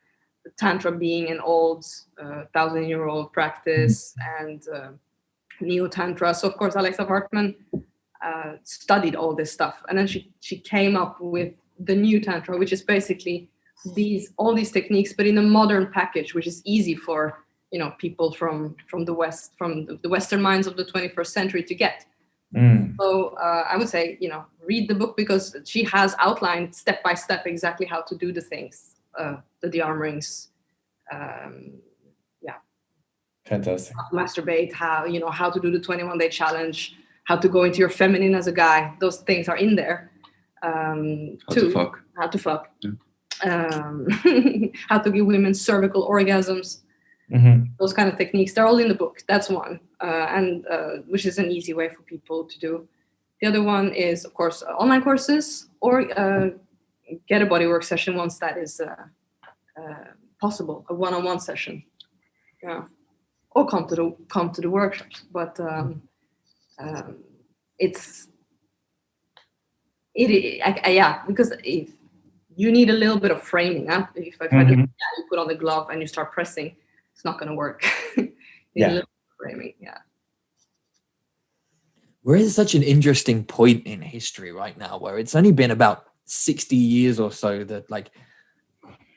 Tantra being an old 1,000-year-old practice, and Neo-Tantra. So of course, Alexa Vartman studied all this stuff, and then she came up with the New Tantra, which is basically all these techniques, but in a modern package, which is easy for people from the West, from the Western minds of the 21st century to get. So I would say read the book, because she has outlined step by step exactly how to do the things, the de-armourings, fantastic. how to masturbate, how to do the 21-day challenge, how to go into your feminine as a guy. Those things are in there. How to fuck. Yeah. How to give women cervical orgasms. Mm-hmm. Those kind of techniques, they're all in the book. That's one, and which is an easy way for people to do. The other one is, of course, online courses, or get a bodywork session once that is possible, a one-on-one session. Yeah, or come to the workshops. But because if you need a little bit of framing, huh? If I find you put on the glove and you start pressing, it's not going to work. A little bit of framing, We're at such an interesting point in history right now, where it's only been about 60 years or so that, like,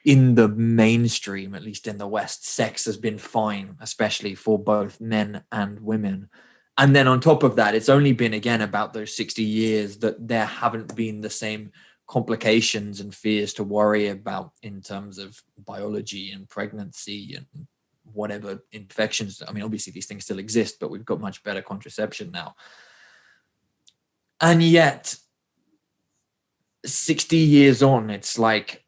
in the mainstream, at least in the West, sex has been fine, especially for both men and women. And then on top of that, it's only been, again, about those 60 years that there haven't been the same complications and fears to worry about in terms of biology and pregnancy and whatever infections. Obviously these things still exist, but we've got much better contraception now. And yet 60 years on, it's like,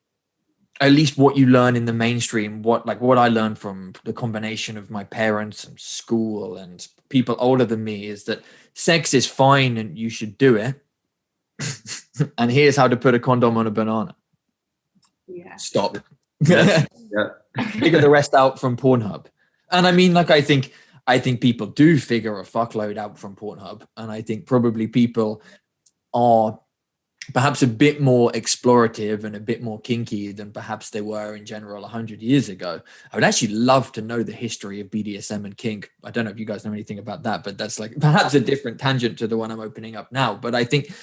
at least what you learn in the mainstream, what I learned from the combination of my parents and school and people older than me, is that sex is fine and you should do it. And here's how to put a condom on a banana. Yeah. Stop. Yeah. Figure the rest out from Pornhub. And I think people do figure a fuckload out from Pornhub. And I think probably people are perhaps a bit more explorative and a bit more kinky than perhaps they were in general 100 years ago. I would actually love to know the history of BDSM and kink. I don't know if you guys know anything about that, but that's like perhaps a different tangent to the one I'm opening up now. But I think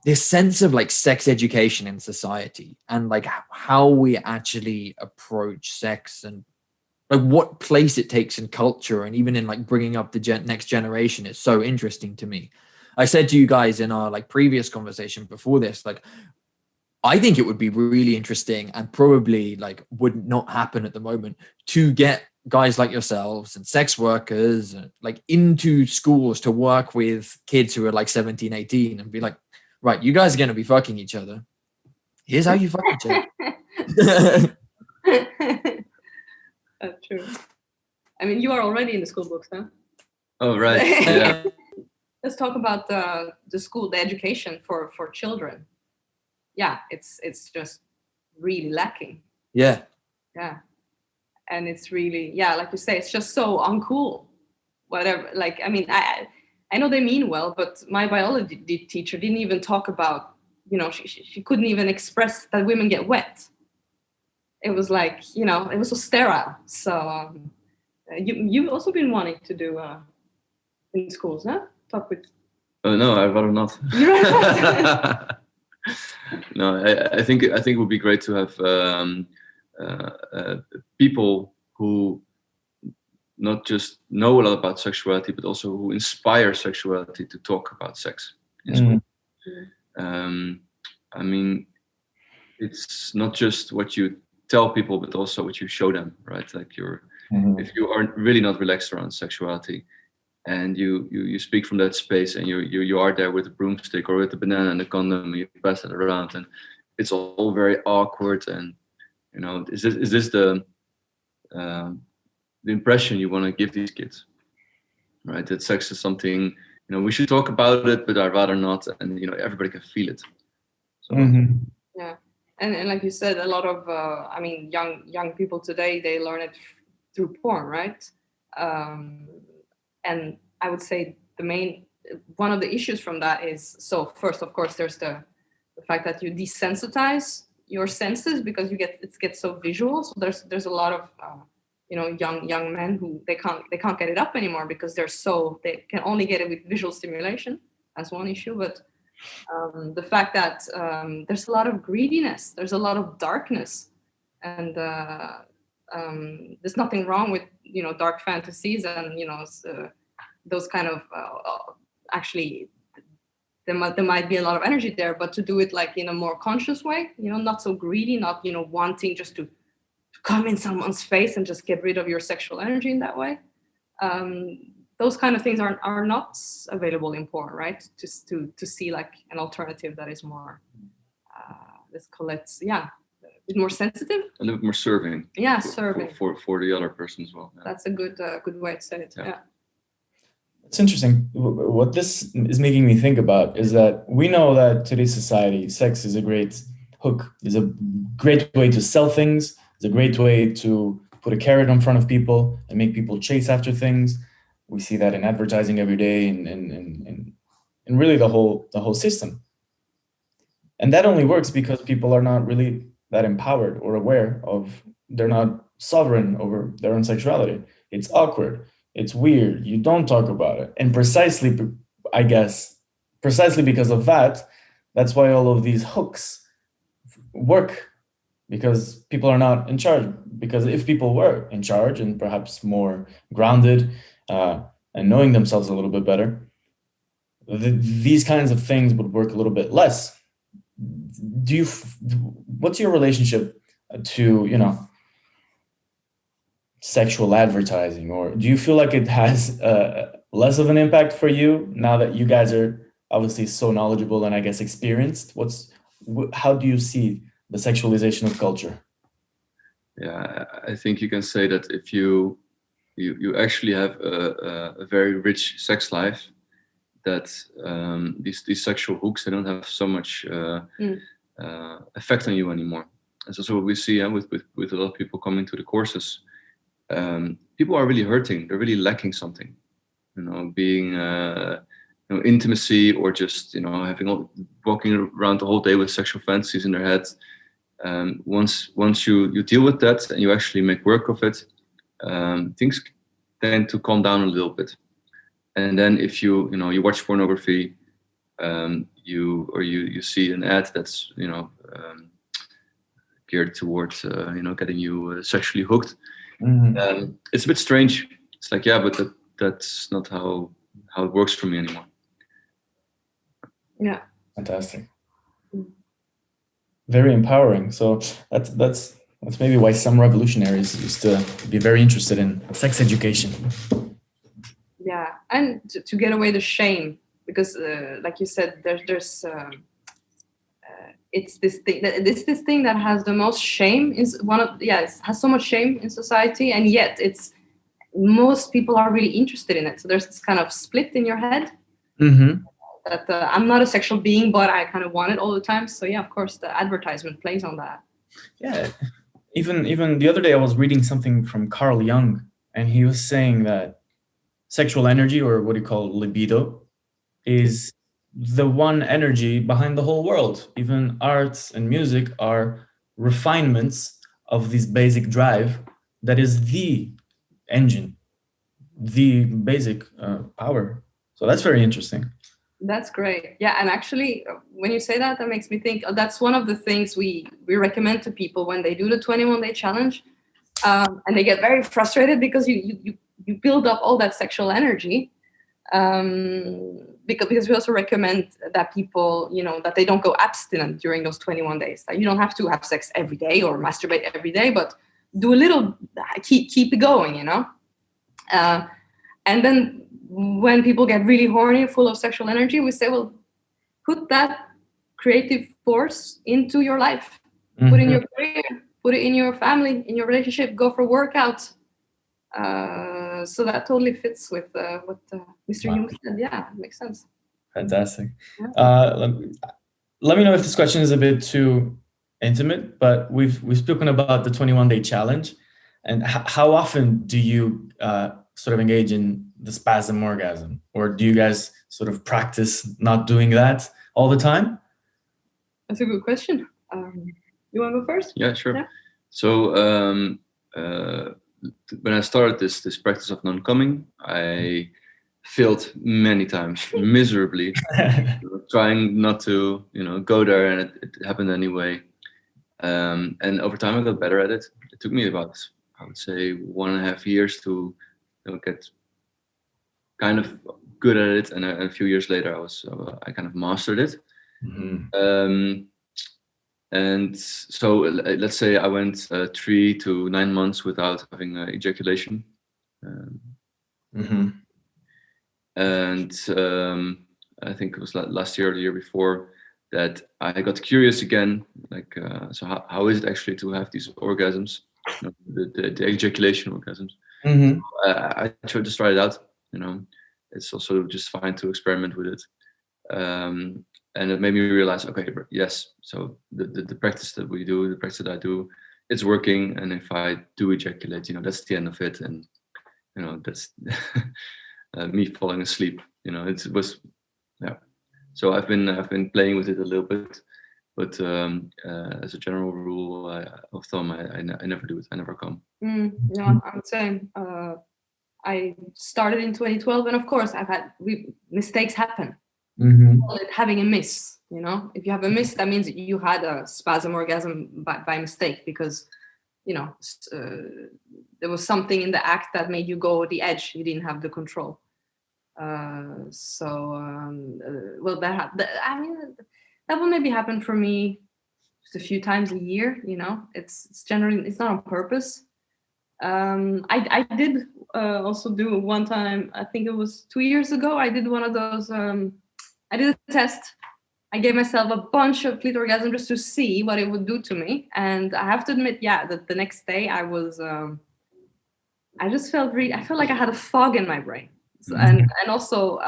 this sense of like sex education in society and like how we actually approach sex and like what place it takes in culture and even in like bringing up the next generation is so interesting to me. I said to you guys in our like previous conversation before this, like, I think it would be really interesting and probably like would not happen at the moment to get guys like yourselves and sex workers like into schools to work with kids who are like 17, 18 and be like, right, you guys are going to be fucking each other. Here's how you fuck each other. That's true. You are already in the school books, huh? Oh, right. Yeah. Let's talk about the school, the education for children. Yeah, it's just really lacking. Yeah. Yeah. And it's really, like you say, it's just so uncool. Whatever. Like, I know they mean well, but my biology teacher didn't even talk about, she couldn't even express that women get wet. It was like, it was so sterile. So you've also been wanting to do in schools, huh? Talk with. Oh no, I'd rather not. No, I think it would be great to have people who not just know a lot about sexuality, but also who inspire sexuality to talk about sex in school. I mean, it's not just what you tell people, but also what you show them, right? Like if you are really not relaxed around sexuality, and you speak from that space, and you are there with a broomstick or with a banana and a condom, and you pass it around, and it's all very awkward. And is this the impression you want to give these kids, right? That sex is something, we should talk about it, but I'd rather not, and everybody can feel it. So, yeah, and like you said, a lot of young people today, they learn it through porn, right? And I would say one of the issues from that is, so first, of course, there's the fact that you desensitize your senses because it gets so visual. So there's a lot of young men who they can't get it up anymore because they can only get it with visual stimulation. That's one issue. But the fact that there's a lot of greediness, there's a lot of darkness, and there's nothing wrong with dark fantasies and those kind of actually there might be a lot of energy there, but to do it like in a more conscious way, not so greedy, not wanting just to come in someone's face and just get rid of your sexual energy in that way. Those kind of things are not available in porn, right? To see like an alternative that is more let's call it a bit more sensitive, a little bit more serving. Yeah, serving for the other person as well. Yeah. That's a good way to say it. Yeah. It's interesting. What this is making me think about is that we know that today's society, sex is a great hook, is a great way to sell things, is a great way to put a carrot in front of people and make people chase after things. We see that in advertising every day and really the whole system. And that only works because people are not really that empowered or aware of, they're not sovereign over their own sexuality. It's awkward. It's weird. You don't talk about it. And precisely because of that, that's why all of these hooks work, because people are not in charge. Because if people were in charge and perhaps more grounded and knowing themselves a little bit better, these kinds of things would work a little bit less. What's your relationship to, sexual advertising, or do you feel like it has less of an impact for you now that you guys are obviously so knowledgeable and I guess experienced? How do you see the sexualization of culture? Yeah, I think you can say that if you actually have a very rich sex life, that these sexual hooks, they don't have so much effect on you anymore. And so what we see with a lot of people coming to the courses, people are really hurting. They're really lacking something, being intimacy, or just walking around the whole day with sexual fantasies in their head. Once you deal with that and you actually make work of it, things tend to calm down a little bit. And then if you watch pornography, you see an ad that's geared towards getting you sexually hooked. Mm-hmm. It's a bit strange. It's like, but that's not how it works for me anymore. Yeah. Fantastic. Very empowering. So that's maybe why some revolutionaries used to be very interested in sex education. Yeah, and to get away the shame, because like you said, there's it's this thing that has the most shame, is it has so much shame in society, and yet most people are really interested in it. So there's this kind of split in your head. Mm-hmm. That I'm not a sexual being, but I kind of want it all the time. So of course the advertisement plays on that. Yeah, even the other day I was reading something from Carl Jung, and he was saying that sexual energy, or what you call libido, is the one energy behind the whole world. Even arts and music are refinements of this basic drive that is the engine, the basic power. So that's very interesting. That's great. Yeah, and actually, when you say that makes me think that's one of the things we recommend to people when they do the 21-day challenge, and they get very frustrated because you you build up all that sexual energy. Because we also recommend that people, that they don't go abstinent during those 21 days. Like, you don't have to have sex every day or masturbate every day, but do a little, keep it going, and then when people get really horny, full of sexual energy, we say, well, put that creative force into your life. Put it in your career, put it in your family, in your relationship, go for workouts. So that totally fits with what Mr. Jung said. Yeah, it makes sense. Fantastic. Yeah. Let me know if this question is a bit too intimate, but we've spoken about the 21-day challenge, and how often do you sort of engage in the spasm orgasm, or do you guys sort of practice not doing that all the time? That's a good question. You want to go first? Yeah, sure. Yeah. So when I started this practice of non-coming, I failed many times miserably, trying not to go there, and it happened anyway. And over time I got better at it. It took me about, I would say, 1.5 years to get kind of good at it, and a few years later I kind of mastered it. And so let's say I went 3 to 9 months without having ejaculation. And I think it was last year or the year before that I got curious again, like, so how is it actually to have these orgasms, the ejaculation orgasms? I tried to try it out. It's also just fine to experiment with it. And it made me realize, okay, yes, so the practice that we do, the practice that I do, it's working. And if I do ejaculate, that's the end of it. And, that's me falling asleep. It was, yeah. So I've been playing with it a little bit, but as a general rule of thumb, I never do it. I never come. Yeah, I would say I started in 2012, and of course, mistakes happen. Call it having a miss. If you have a miss, that means you had a spasm orgasm by mistake, because there was something in the act that made you go over the edge. You didn't have the control. Well, that will maybe happen for me just a few times a year. It's generally, it's not on purpose. I did also do one time, I think it was 2 years ago, I did one of those, I did a test. I gave myself a bunch of clit orgasms just to see what it would do to me. And I have to admit, that the next day I was, I just felt I felt like I had a fog in my brain. So, and also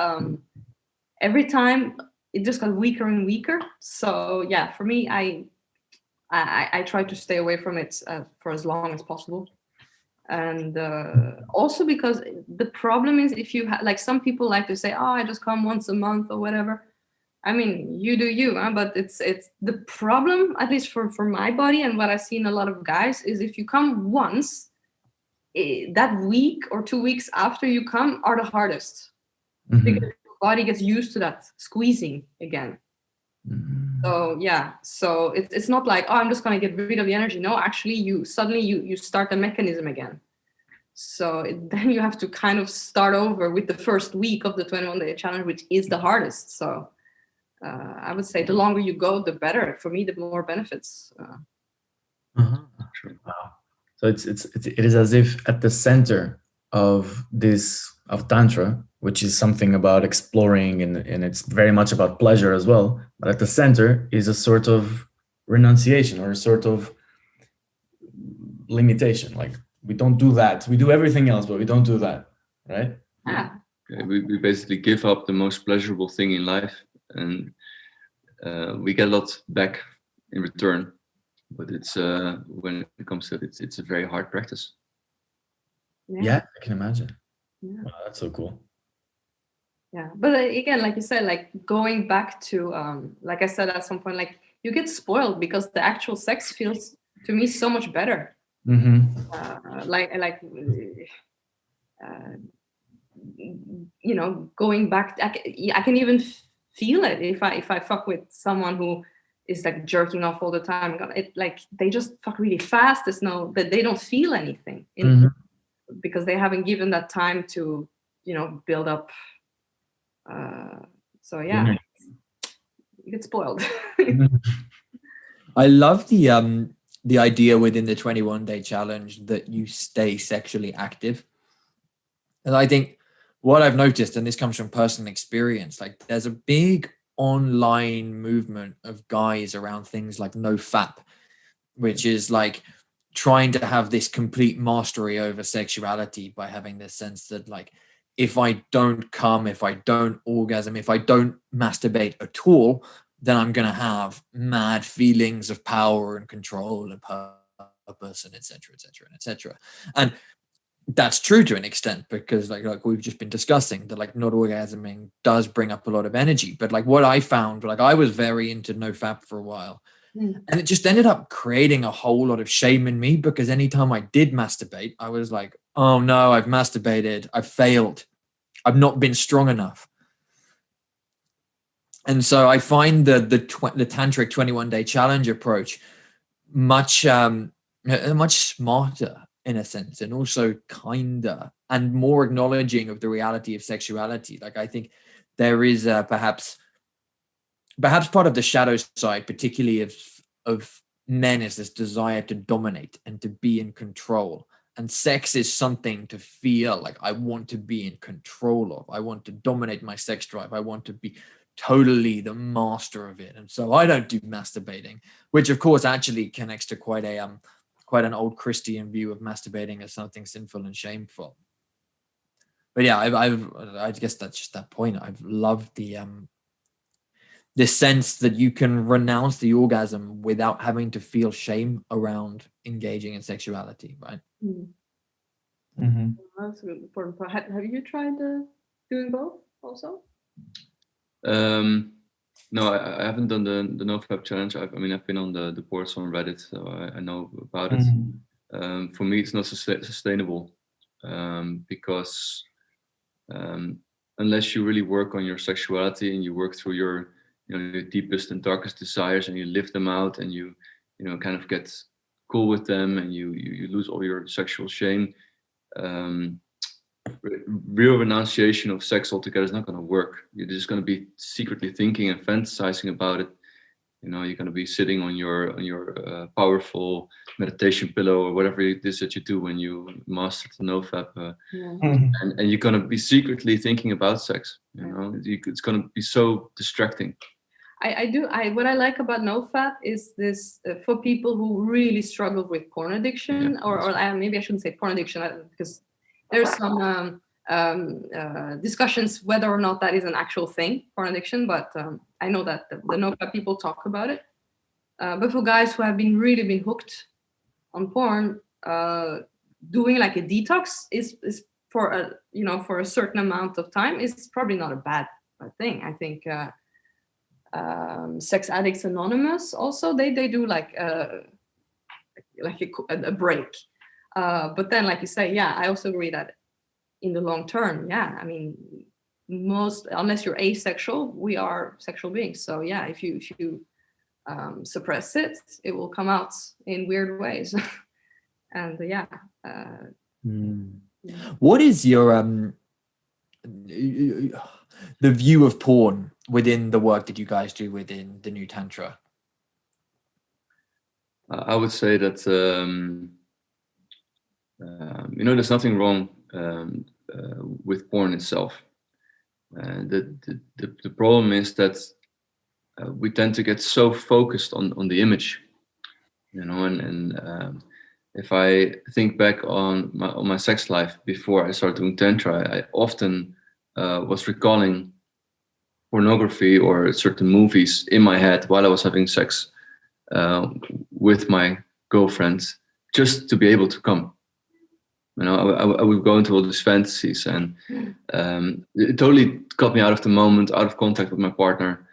every time it just got weaker and weaker. So yeah, for me, I try to stay away from it for as long as possible. And also because the problem is, if you like, some people like to say, I just come once a month or whatever. I mean, you do you, but it's the problem, at least for my body and what I've seen a lot of guys, is if you come once, that week or 2 weeks after you come are the hardest, because your body gets used to that squeezing again. So yeah, so it's not like, I'm just going to get rid of the energy. No, actually, you suddenly start the mechanism again. So then you have to kind of start over with the first week of the 21-day challenge, which is the hardest. So I would say the longer you go, the better. For me, the more benefits. Wow. So it is as if at the center of Tantra, which is something about exploring, and it's very much about pleasure as well. But at the center is a sort of renunciation, or a sort of limitation. Like, we don't do that. We do everything else, but we don't do that, right? Yeah. We basically give up the most pleasurable thing in life, and we get a lot back in return. But it's when it comes to it, it's a very hard practice. Yeah, I can imagine. Yeah. Wow, that's so cool. Yeah, but again, like you said, like going back to, like I said at some point, like you get spoiled because the actual sex feels to me so much better. Going back, I can even feel it if I fuck with someone who is like jerking off all the time. It like they just fuck really fast. There's no, that they don't feel anything. because they haven't given that time to, build up. So yeah, you get spoiled. I love the idea within the 21-day challenge that you stay sexually active. And I think what I've noticed, and this comes from personal experience, like there's a big online movement of guys around things like NoFap, which is like trying to have this complete mastery over sexuality by having this sense that like, if I don't come, if I don't orgasm, if I don't masturbate at all, then I'm going to have mad feelings of power and control and purpose and et cetera, et cetera, and et cetera. And that's true to an extent, because like we've just been discussing that like not orgasming does bring up a lot of energy. But like what I found, like I was very into NoFap for a while, and it just ended up creating a whole lot of shame in me, because anytime I did masturbate, I was like, oh no, I've masturbated, I've failed, I've not been strong enough. And so I find the tantric 21-day challenge approach much smarter in a sense, and also kinder and more acknowledging of the reality of sexuality. Like I think there is perhaps part of the shadow side, particularly of men, is this desire to dominate and to be in control. And sex is something to feel like I want to be in control of. I want to dominate my sex drive. I want to be totally the master of it. And so I don't do masturbating, which of course actually connects to quite an old Christian view of masturbating as something sinful and shameful. But yeah, I guess that's just that point. I've loved the sense that you can renounce the orgasm without having to feel shame around engaging in sexuality, right? Mm-hmm. That's a really important part. Have you tried doing both also? No, I haven't done the NoFap challenge. I've been on the boards on Reddit, so I know about it. For me, it's not sustainable, because unless you really work on your sexuality and you work through your deepest and darkest desires, and you live them out, and you kind of get cool with them, and you lose all your sexual shame, real renunciation of sex altogether is not going to work. You're just going to be secretly thinking and fantasizing about it. You're going to be sitting on your powerful meditation pillow or whatever it is that you do when you master the NoFap, and you're going to be secretly thinking about sex. It's going to be so distracting. What I like about NoFap is this for people who really struggle with porn addiction, or maybe I shouldn't say porn addiction, because there's some discussions whether or not that is an actual thing, porn addiction, but I know that the NoFap people talk about it. But for guys who have really been hooked on porn, doing like a detox is for a certain amount of time is probably not a bad thing. I think Sex Addicts Anonymous also they do like a break. But then, like you say, I also agree that in the long term, unless you're asexual, we are sexual beings. So if you suppress it, it will come out in weird ways. And what is your the view of porn within the work that you guys do within the new Tantra? I would say that there's nothing wrong with porn itself. The problem is that we tend to get so focused on the image, and if I think back on my sex life before I started doing Tantra, I often was recalling pornography or certain movies in my head while I was having sex with my girlfriend, just to be able to come. I would go into all these fantasies, and it totally got me out of the moment, out of contact with my partner.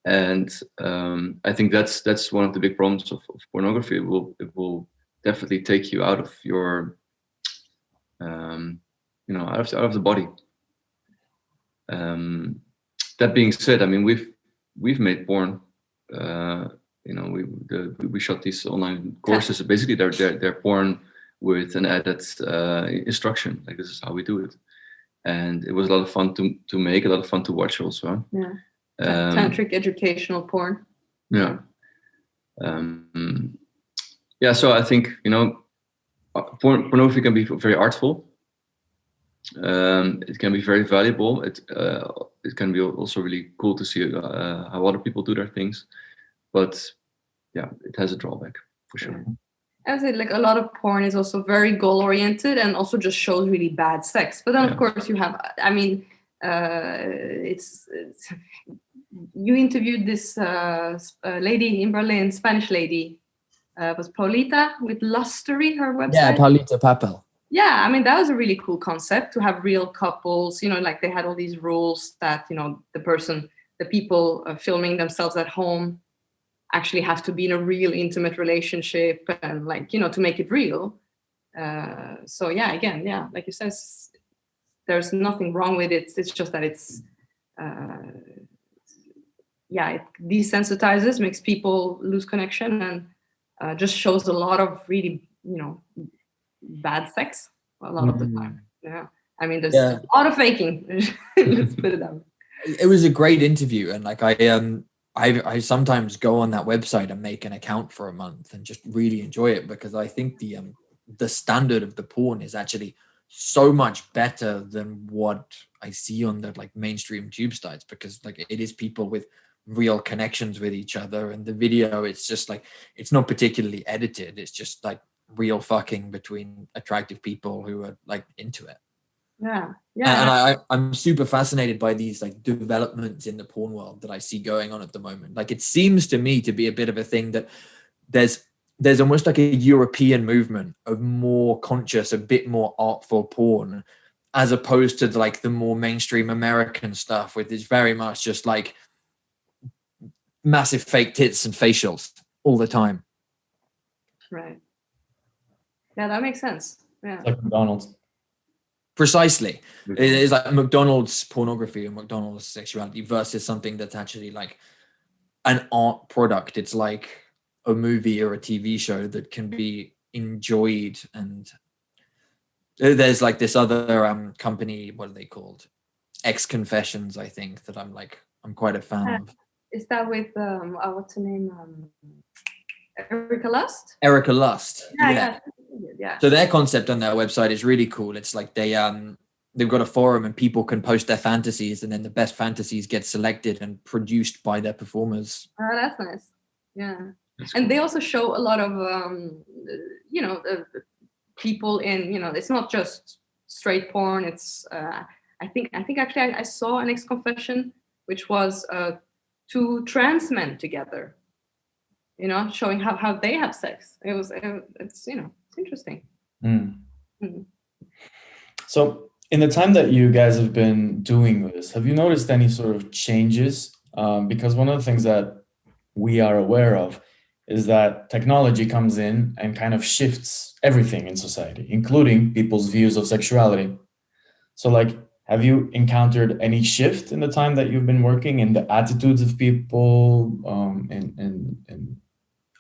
And I think that's one of the big problems of pornography. It will definitely take you out of your, out of the body. That being said, we've made porn. We shot these online courses. Basically, they're porn with an added instruction, like this is how we do it. And it was a lot of fun to make, a lot of fun to watch also. Yeah. Tantric educational porn. Yeah. So I think, pornography can be very artful. It can be very valuable. It can be also really cool to see how other people do their things. But yeah, it has a drawback for sure. I would say like a lot of porn is also very goal oriented and also just shows really bad sex. But then of course you have, it's you interviewed this lady in Berlin, Spanish lady, was Paulita with Lustery, her website. Yeah, Paulita Papel. Yeah, I mean, that was a really cool concept to have real couples, like they had all these rules that, the people filming themselves at home actually have to be in a real intimate relationship and to make it real. So yeah, again, yeah, like you said, there's nothing wrong with it. It's just that it's, it desensitizes, makes people lose connection and just shows a lot of really, bad sex a lot of the time. Yeah. I mean, there's a lot of faking. Let's put it that way. It was a great interview. And I sometimes go on that website and make an account for a month and just really enjoy it because I think the standard of the porn is actually so much better than what I see on the mainstream tube sites, because it is people with real connections with each other, and the video, it's just it's not particularly edited. It's just real fucking between attractive people who are into it. Yeah. And I'm super fascinated by these developments in the porn world that I see going on at the moment. It seems to me to be a bit of a thing that there's almost a European movement of more conscious, a bit more artful porn, as opposed to the more mainstream American stuff, which is very much just massive fake tits and facials all the time. Right. Yeah, that makes sense. Yeah. Like McDonald's. Precisely. It is McDonald's pornography and McDonald's sexuality versus something that's actually an art product. It's like a movie or a TV show that can be enjoyed. And there's this other company, what are they called? X Confessions, I think, that I'm quite a fan of. Is that with what's her name? Erica Lust? Erica Lust. Yeah. So their concept on their website is really cool. It's they've got a forum and people can post their fantasies, and then the best fantasies get selected and produced by their performers. Oh, that's nice. Yeah. That's and cool. They also show a lot of people in, it's not just straight porn. It's I think actually I saw an X Confession which was two trans men together, showing how they have sex. It's interesting. So in the time that you guys have been doing this, have you noticed any sort of changes? Because one of the things that we are aware of is that technology comes in and kind of shifts everything in society, including people's views of sexuality. So have you encountered any shift in the time that you've been working in the attitudes of people? And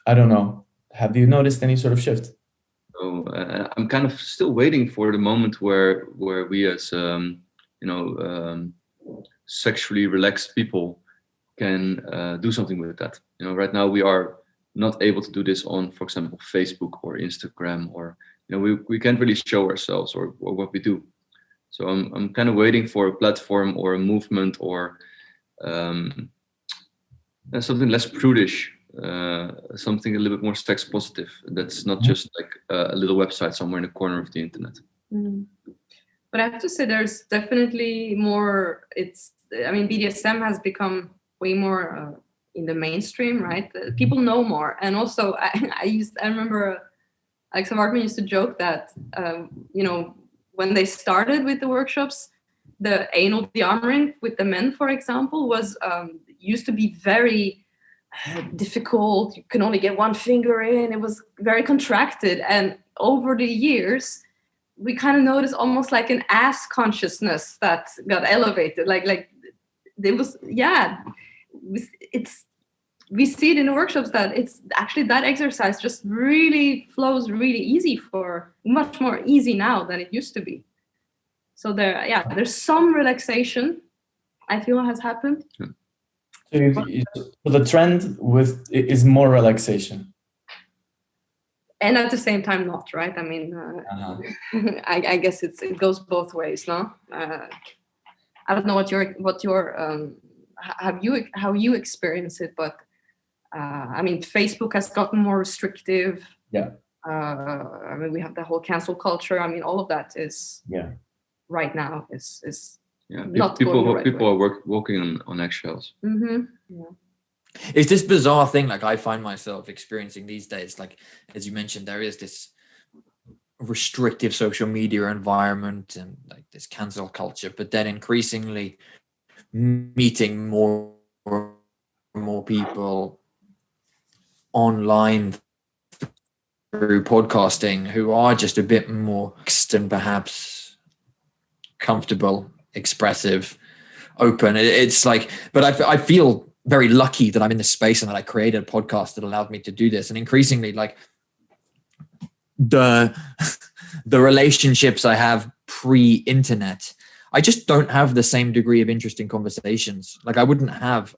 I don't know, have you noticed any sort of shift? I'm kind of still waiting for the moment where we as sexually relaxed people can do something with that. Right now we are not able to do this on, for example, Facebook or Instagram, or we can't really show ourselves or what we do. So I'm kind of waiting for a platform or a movement or something less prudish. Something a little bit more sex positive. That's not just a little website somewhere in the corner of the internet. But I have to say, there's definitely more. BDSM has become way more in the mainstream, right? People know more, and also I remember Alexa Hartman used to joke that when they started with the workshops, the anal de-armouring with the men, for example, was used to be very difficult. You can only get one finger in. It was very contracted, and over the years we kind of noticed almost an ass consciousness that got elevated. It was it's we see it in the workshops that it's actually that exercise just really flows really easy, for much more easy now than it used to be. So there's some relaxation I feel has happened. So the trend is more relaxation. And at the same time not, right? I mean, I guess it goes both ways, no? I don't know what your how you experience it, but I mean, Facebook has gotten more restrictive. Yeah. I mean, we have the whole cancel culture. I mean, all of that is right now is not people going the right are way. walking on eggshells. Mm-hmm. Yeah. It's this bizarre thing, like I find myself experiencing these days. Like, as you mentioned, there is this restrictive social media environment and like this cancel culture, but then increasingly meeting more and more people online through podcasting who are just a bit more mixed and perhaps comfortable, expressive, open. It's like, but I feel very lucky that I'm in this space and that I created a podcast that allowed me to do this. And increasingly, like the relationships I have pre-internet, I just don't have the same degree of interesting conversations. Like I wouldn't have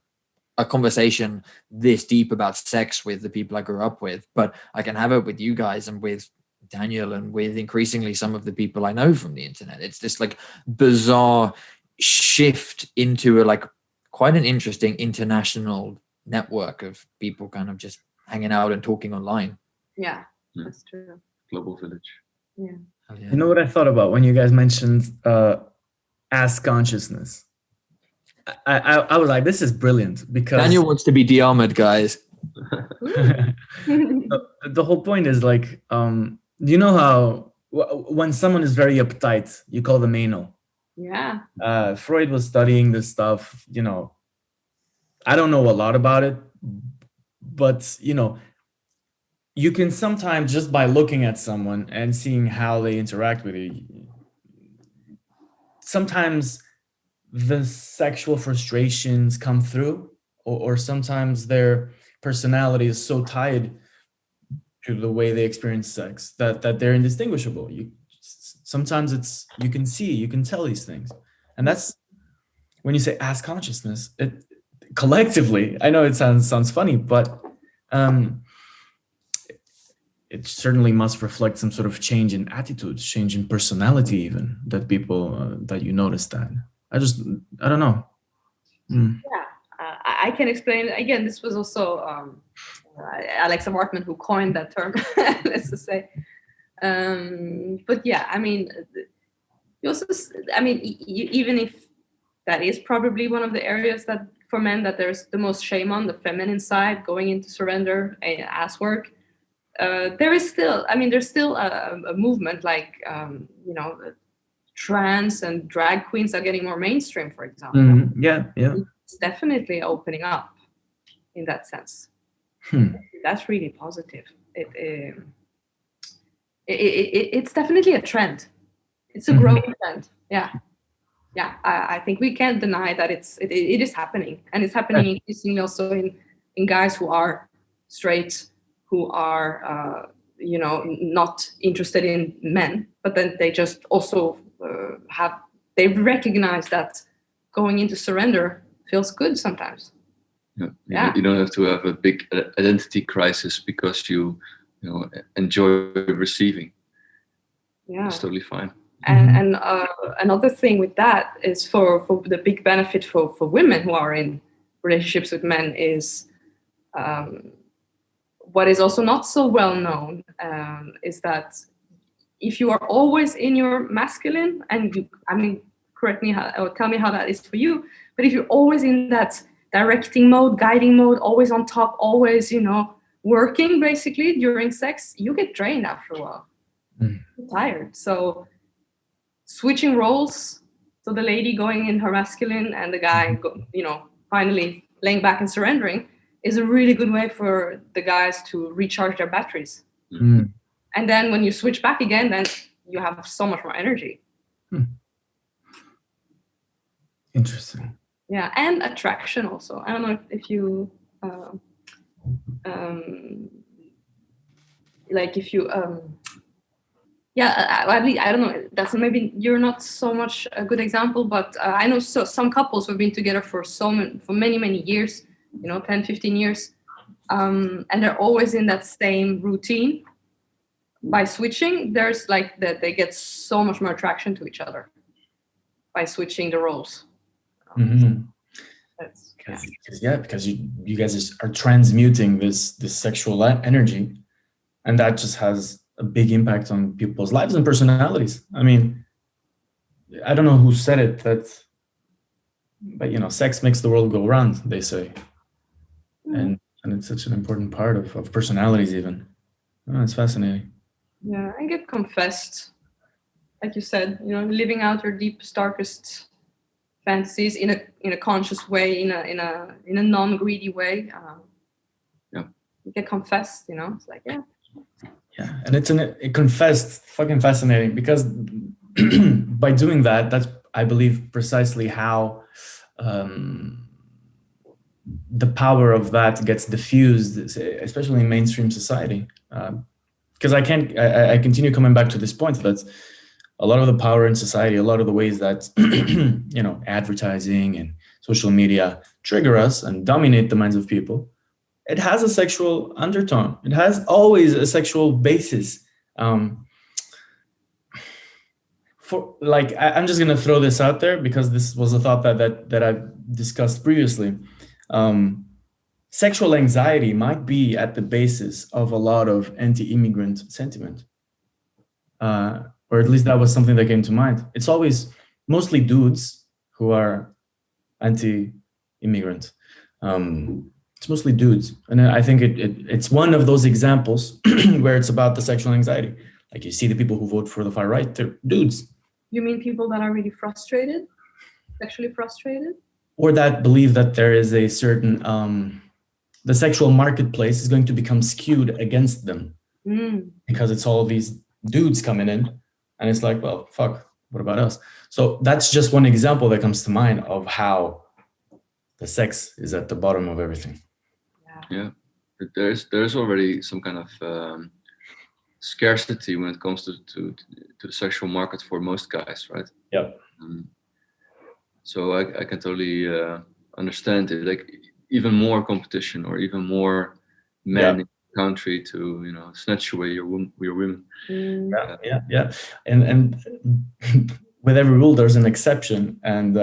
a conversation this deep about sex with the people I grew up with, but I can have it with you guys and with Daniel and with increasingly some of the people I know from the internet. It's this like bizarre shift into a like quite an interesting international network of people kind of just hanging out and talking online. Yeah, that's true. Global village. Yeah. You know what I thought about when you guys mentioned ass consciousness? I was like, this is brilliant because Daniel wants to be de-armoured, guys. The whole point is like, you know how when someone is very uptight, you call them anal. Yeah. Freud was studying this stuff, you know. I don't know a lot about it, but you know, you can sometimes just by looking at someone and seeing how they interact with you, sometimes the sexual frustrations come through, or sometimes their personality is so tied to the way they experience sex that they're indistinguishable. Sometimes it's you can tell these things, and that's when you say ass consciousness. It collectively, I know it sounds funny, but it certainly must reflect some sort of change in attitudes, change in personality, even that people that you notice that. I don't know. Yeah, I can explain it. Again, this was also Alexa Martman who coined that term, let's just say. But yeah, I mean, you also, I mean, even if that is probably one of the areas that for men that there's the most shame on, the feminine side, going into surrender, ass work, there is still, I mean, there's still a movement like, you know, trans and drag queens are getting more mainstream, for example. Mm-hmm. Yeah. It's definitely opening up in that sense. That's really positive. It's definitely a trend. It's a growing trend. Yeah. I think we can't deny that it is happening, and it's happening increasingly also in guys who are straight, who are you know, not interested in men, but then they just also they recognize that going into surrender feels good sometimes. Yeah. You don't have to have a big identity crisis because you know, enjoy receiving. Yeah, it's totally fine. And another thing with that is for the big benefit for women who are in relationships with men is what is also not so well known is that if you are always in your masculine, and you, I mean, correct me or tell me how that is for you, but if you're always in that directing mode, guiding mode, always on top, always, you know, working basically during sex, you get drained after a while. You're tired. So switching roles, so the lady going in her masculine and the guy, you know, finally laying back and surrendering, is a really good way for the guys to recharge their batteries. And then when you switch back again, then you have so much more energy. Interesting. Yeah, and attraction also. I don't know if you like if you at least I don't know, that's maybe you're not so much a good example, but I know some couples who've been together for many years, 10, 15 years, and they're always in that same routine. By switching, there's like that they get so much more attraction to each other by switching the roles. Because you guys are transmuting this sexual energy, and that just has a big impact on people's lives and personalities. I mean, I don't know who said it, but sex makes the world go round, they say, and it's such an important part of personalities even. Oh, it's fascinating. Yeah, and get confessed, like you said, living out your deepest, darkest fantasies in a conscious way, in a non-greedy way. You get confessed, it's like Yeah, and it confessed, fucking fascinating, because by doing that, that's, I believe, precisely how the power of that gets diffused, especially in mainstream society. Because I continue coming back to this point that a lot of the power in society, a lot of the ways that advertising and social media trigger us and dominate the minds of people, it has a sexual undertone. It has always a sexual basis. I'm just gonna throw this out there because this was a thought that I've discussed previously. Sexual anxiety might be at the basis of a lot of anti-immigrant sentiment, or at least that was something that came to mind. It's always mostly dudes who are anti-immigrant. It's mostly dudes, and I think it's one of those examples where it's about the sexual anxiety. Like you see the people who vote for the far right, they're dudes. You mean people that are really frustrated, sexually frustrated? Or that believe that there is a certain, the sexual marketplace is going to become skewed against them because it's all these dudes coming in, and it's like, well, fuck, what about us? So that's just one example that comes to mind of how the sex is at the bottom of everything. Yeah, there's already some kind of scarcity when it comes to the sexual market for most guys, right? Yeah. So I can totally understand it. Like even more competition or even more men in the country to snatch away your women. Yeah. And with every rule, there's an exception. And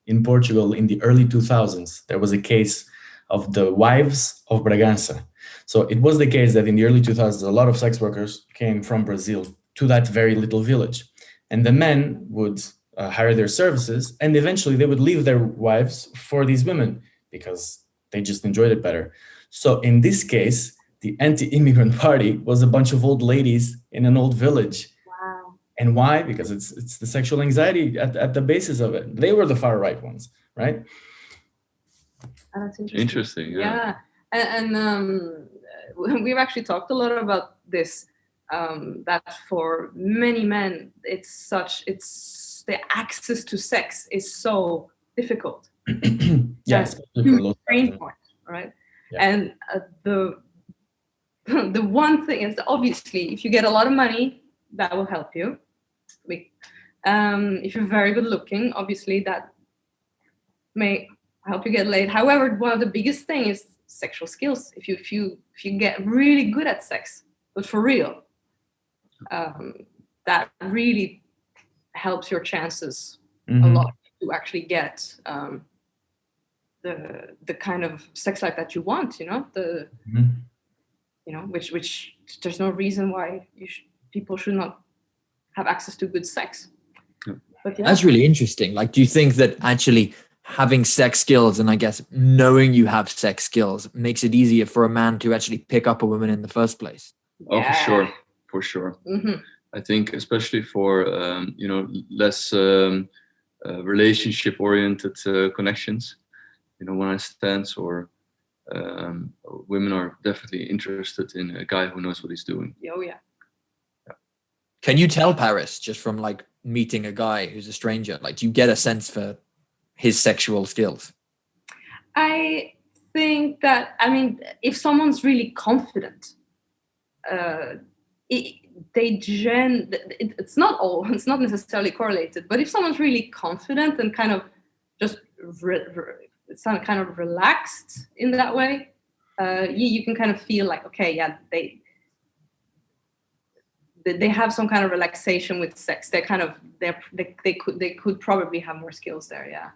in Portugal, in the early 2000s, there was a case of the wives of Bragança. So it was the case that in the early 2000s, a lot of sex workers came from Brazil to that very little village. And the men would hire their services, and eventually they would leave their wives for these women because they just enjoyed it better. So in this case, the anti-immigrant party was a bunch of old ladies in an old village. Wow. And why? Because it's the sexual anxiety at the basis of it. They were the far right ones, right? Oh, that's interesting. Yeah. And we've actually talked a lot about this, that for many men, it's the access to sex is so difficult. Yes. Huge pain point, right? Yeah. And the one thing is, obviously, if you get a lot of money, that will help you. If you're very good looking, obviously that may help you get laid. However, one of the biggest thing is sexual skills. If you get really good at sex, but for real, that really helps your chances a lot to actually get the kind of sex life that you want. Which there's no reason why people should not have access to good sex. But That's really interesting. Like, do you think that actually having sex skills, and I guess knowing you have sex skills, makes it easier for a man to actually pick up a woman in the first place? Oh, for sure. I think especially for less relationship oriented connections, one-night stands, or women are definitely interested in a guy who knows what he's doing. Oh yeah. Can you tell, Paris, just from like meeting a guy who's a stranger, like, do you get a sense for his sexual skills? I think that, I mean, if someone's really confident, it's not necessarily correlated, but if someone's really confident and kind of just kind of relaxed in that way, you can kind of feel like, okay, yeah, they have some kind of relaxation with sex. They could probably have more skills there, yeah,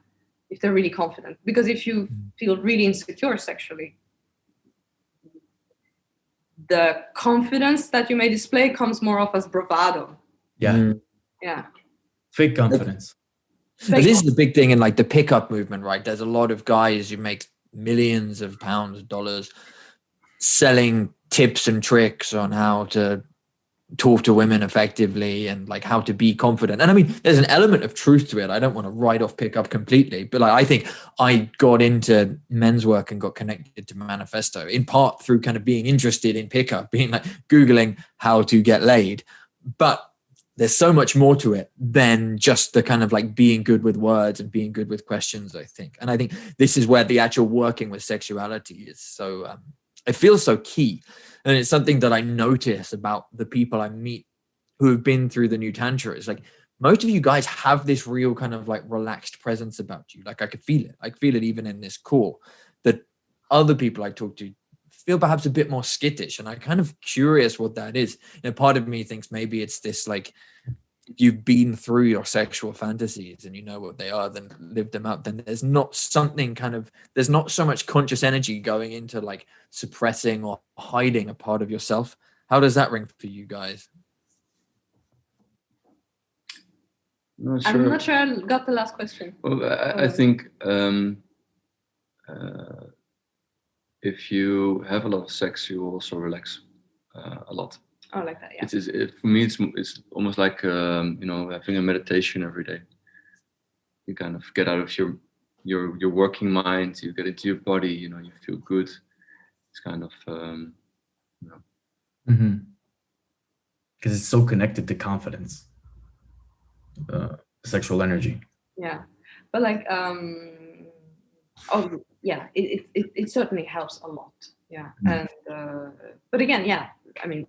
if they're really confident. Because if you feel really insecure sexually, the confidence that you may display comes more off as bravado. Yeah. Yeah. Fake confidence. But this is the big thing in like the pickup movement, right? There's a lot of guys who make millions of pounds, dollars, selling tips and tricks on how to talk to women effectively and like how to be confident. And I mean, there's an element of truth to it. I don't want to write off pickup completely, but like, I think I got into men's work and got connected to Manifesto in part through kind of being interested in pickup, being like Googling how to get laid. But there's so much more to it than just the kind of like being good with words and being good with questions, I think. And I think this is where the actual working with sexuality is so, it feels so key. And it's something that I notice about the people I meet who have been through the new Tantra. It's like, most of you guys have this real kind of like relaxed presence about you. Like I could feel it. I could feel it even in this call, that other people I talk to feel perhaps a bit more skittish. And I'm kind of curious what that is. And part of me thinks maybe it's this, like, you've been through your sexual fantasies and you know what they are, then lived them out, then there's not so much conscious energy going into like suppressing or hiding a part of yourself. How does that ring for you guys? I'm not sure I got the last question. Well, I think if you have a lot of sex, you also relax a lot. Oh, like that, yeah. For me, it's almost like having a meditation every day. You kind of get out of your working mind. You get into your body. You feel good. It's kind of Because it's so connected to confidence, sexual energy. Yeah, but like it certainly helps a lot. Yeah, and but again, yeah, I mean,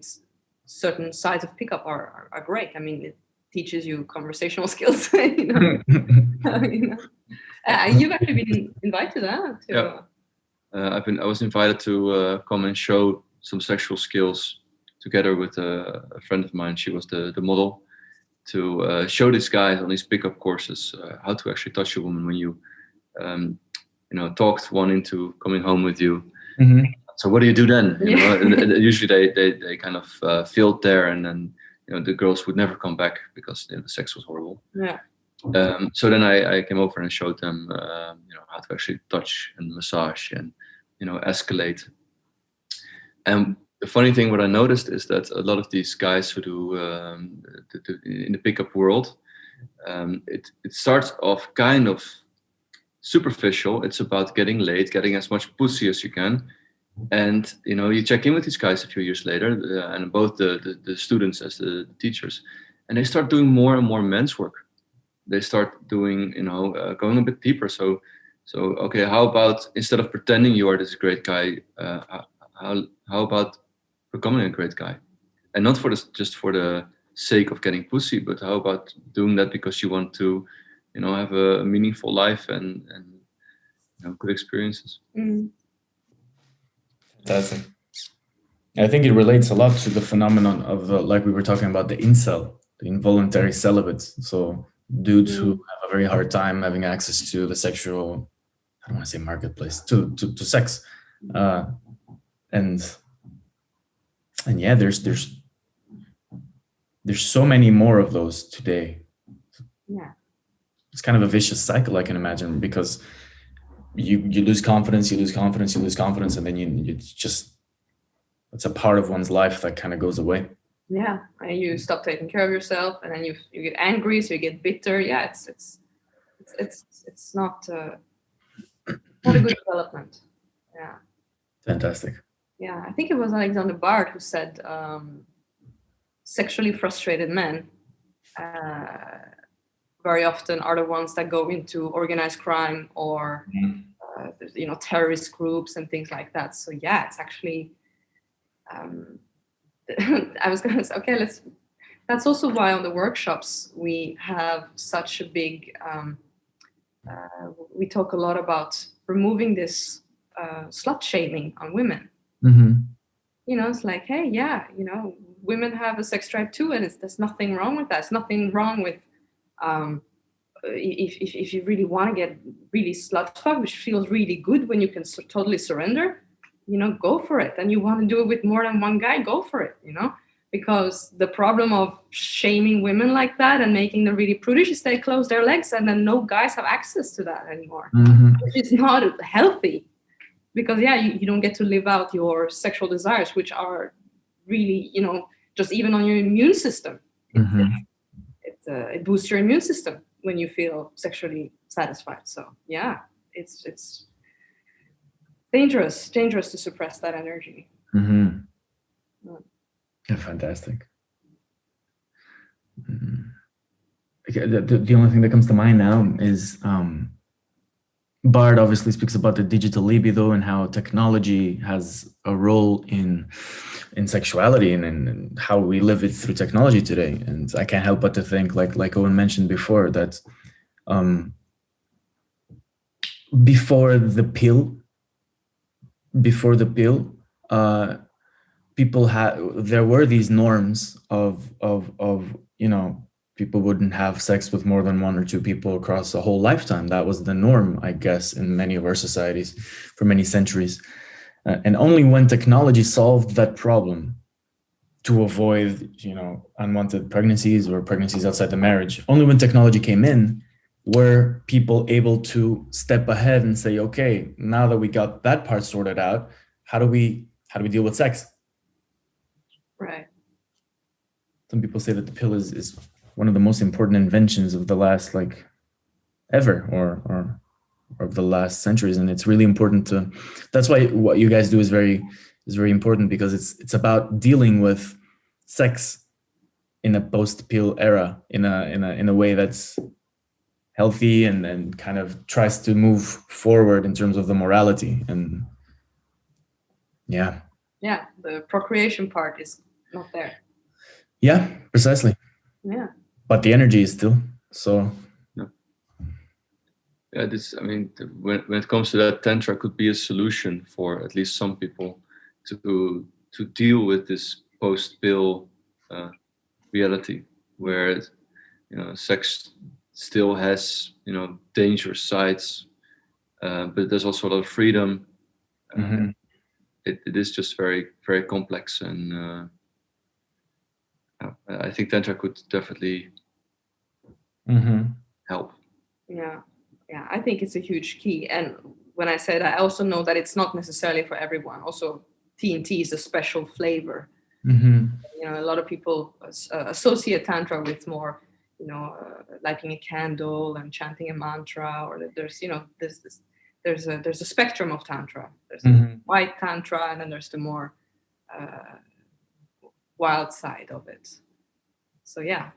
certain sides of pickup are great. I mean, it teaches you conversational skills. You've actually been invited to. Yeah. I was invited to come and show some sexual skills together with a friend of mine. She was the model, to show these guys on these pickup courses how to actually touch a woman when you talked one into coming home with you. Mm-hmm. So what do you do then? Usually they kind of failed there, and then the girls would never come back because the sex was horrible. Yeah. So then I came over and showed them how to actually touch and massage and escalate. And the funny thing, what I noticed is that a lot of these guys who do in the pickup world, it starts off kind of superficial. It's about getting laid, getting as much pussy as you can. And you check in with these guys a few years later, and both the students as the teachers, and they start doing more and more men's work. They start doing going a bit deeper. So okay, how about instead of pretending you are this great guy, how about becoming a great guy, and not just for the sake of getting pussy, but how about doing that because you want to have a meaningful life and good experiences. Fantastic. I think it relates a lot to the phenomenon of like we were talking about, the incel, the involuntary celibates. So dudes who have a very hard time having access to the sexual, I don't want to say marketplace, to sex, and yeah, there's so many more of those today. Yeah, it's kind of a vicious cycle, I can imagine, because you lose confidence, and then it's a part of one's life that kind of goes away. Yeah, and you stop taking care of yourself, and then you get angry, so you get bitter. Yeah, it's not a good development. Yeah. Fantastic. Yeah, I think it was Alexander Bard who said sexually frustrated men very often are the ones that go into organized crime or there's, terrorist groups and things like that. So yeah, it's actually I was gonna say, okay, that's also why on the workshops we have such a big we talk a lot about removing this slut shaming on women. It's like, hey, yeah, women have a sex drive too, and there's nothing wrong with that. There's nothing wrong with if you really want to get really slut fucked, which feels really good when you can totally surrender, go for it. And you want to do it with more than one guy, go for it, because the problem of shaming women like that and making them really prudish is they close their legs and then no guys have access to that anymore, which is not healthy. Because you don't get to live out your sexual desires, which are really, just even on your immune system. It boosts your immune system when you feel sexually satisfied. So yeah, it's dangerous to suppress that energy. Yeah, fantastic. The only thing that comes to mind now is Bard obviously speaks about the digital libido and how technology has a role in sexuality and how we live it through technology today. And I can't help but to think, like Owen mentioned before, that before the pill, there were these norms of people wouldn't have sex with more than one or two people across a whole lifetime. That was the norm, I guess, in many of our societies for many centuries. And only when technology solved that problem to avoid, unwanted pregnancies or pregnancies outside the marriage, only when technology came in were people able to step ahead and say, okay, now that we got that part sorted out, how do we deal with sex? Right. Some people say that the pill is one of the most important inventions of the last ever or of the last centuries, and it's really important that's why what you guys do is very important, because it's about dealing with sex in a post-pill era in a way that's healthy and kind of tries to move forward in terms of the morality. And yeah, the procreation part is not there. Yeah, precisely. Yeah. But the energy is still so. Yeah, when it comes to that, Tantra could be a solution for at least some people to deal with this post-pill reality, where sex still has dangerous sides, but there's also a lot of freedom. It is just very, very complex, and I think Tantra could definitely help. Yeah, I think it's a huge key. And when I say that, I also know that it's not necessarily for everyone. Also, TNT is a special flavor. A lot of people associate Tantra with more, lighting a candle and chanting a mantra, or that there's a spectrum of Tantra. There's a white Tantra, and then there's the more wild side of it. So yeah.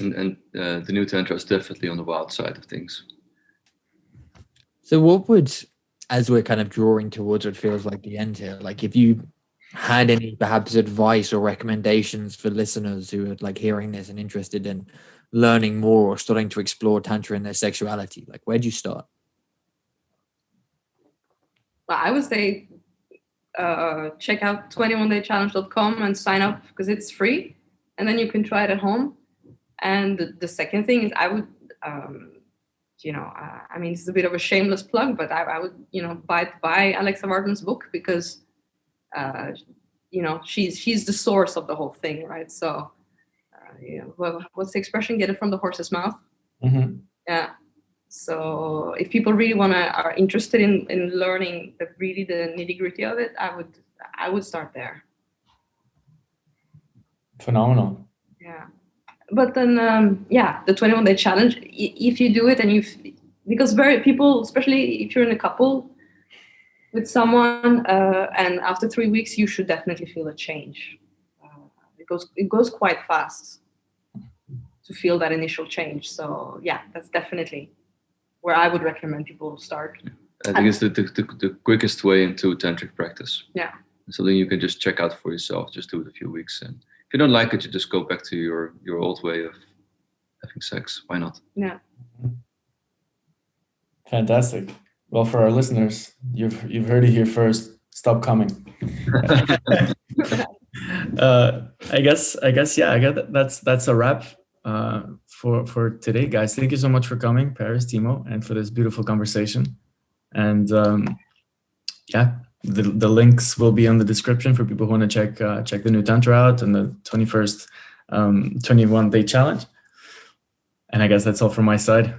And the new Tantra is definitely on the wild side of things. So what would, as we're kind of drawing towards what feels like the end here, like if you had any perhaps advice or recommendations for listeners who are hearing this and interested in learning more or starting to explore Tantra in their sexuality, where'd you start? Well, I would say check out 21daychallenge.com and sign up, because it's free, and then you can try it at home. And the second thing is, I would it's a bit of a shameless plug, but I would buy Alexa Vartman's book, because she's the source of the whole thing, right? So what's the expression? Get it from the horse's mouth. Yeah. So if people really are interested in learning the nitty-gritty of it, I would start there. Phenomenal. Yeah. But then the 21-day challenge, if you do it and because people, especially if you're in a couple with someone, and after 3 weeks you should definitely feel a change. It goes quite fast to feel that initial change. So yeah, that's definitely where I would recommend people start. I think it's the quickest way into tantric practice. Yeah. Something you can just check out for yourself. Just do it a few weeks, and if you don't like it, you just go back to your old way of having sex. Why not? Yeah. Fantastic. Well, for our listeners, you've heard it here first. Stop coming. I guess that's a wrap for today, guys. Thank you so much for coming, Paris, Timo, and for this beautiful conversation. And the links will be on the description for people who want to check the new Tantra out and the 21st 21-day challenge. And I guess that's all from my side.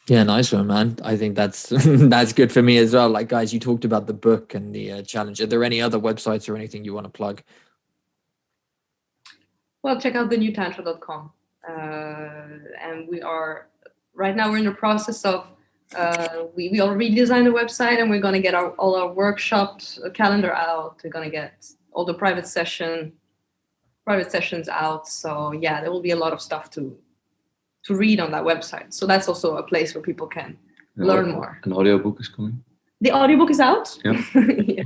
Yeah, nice one, man. I think that's that's good for me as well. Like, guys, you talked about the book and the challenge. Are there any other websites or anything you want to plug? Well, check out thenewtantra.com. And right now we're in the process of, we already redesigned the website, and we're going to get all our workshop calendar out. We're going to get all the private sessions out. So yeah, there will be a lot of stuff to read on that website. So that's also a place where people can learn more. An audiobook is coming. The audiobook is out. Yeah. Yeah.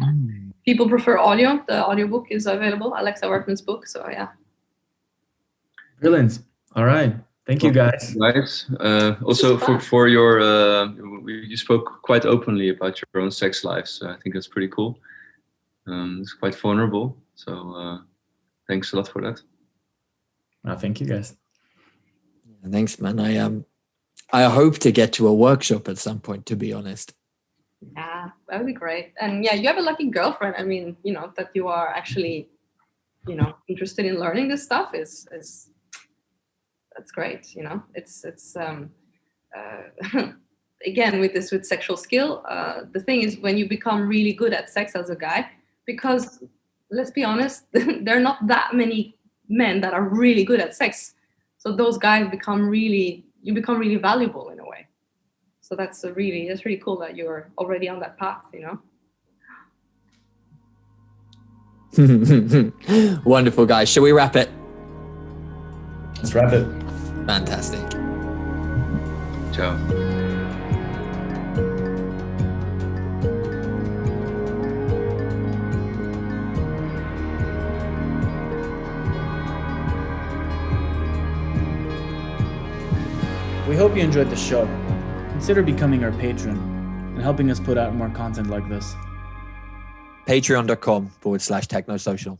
People prefer audio. The audiobook is available. Alexa Workman's book. So yeah. Brilliant. All right. Thank you, guys. Guys, also for your, you spoke quite openly about your own sex life. So I think that's pretty cool. It's quite vulnerable. So thanks a lot for that. Thank you, guys. Thanks, man. I hope to get to a workshop at some point, to be honest. Yeah, that would be great. And yeah, you have a lucky girlfriend. I mean, that you are actually, interested in learning this stuff is that's great. It's again, with sexual skill, the thing is when you become really good at sex as a guy, because let's be honest, there are not that many men that are really good at sex. So those guys become really valuable in a way. So that's really cool that you're already on that path, Wonderful, guys. Shall we wrap it? Let's wrap it. Fantastic. Ciao. We hope you enjoyed the show. Consider becoming our patron and helping us put out more content like this. Patreon.com/Technosocial.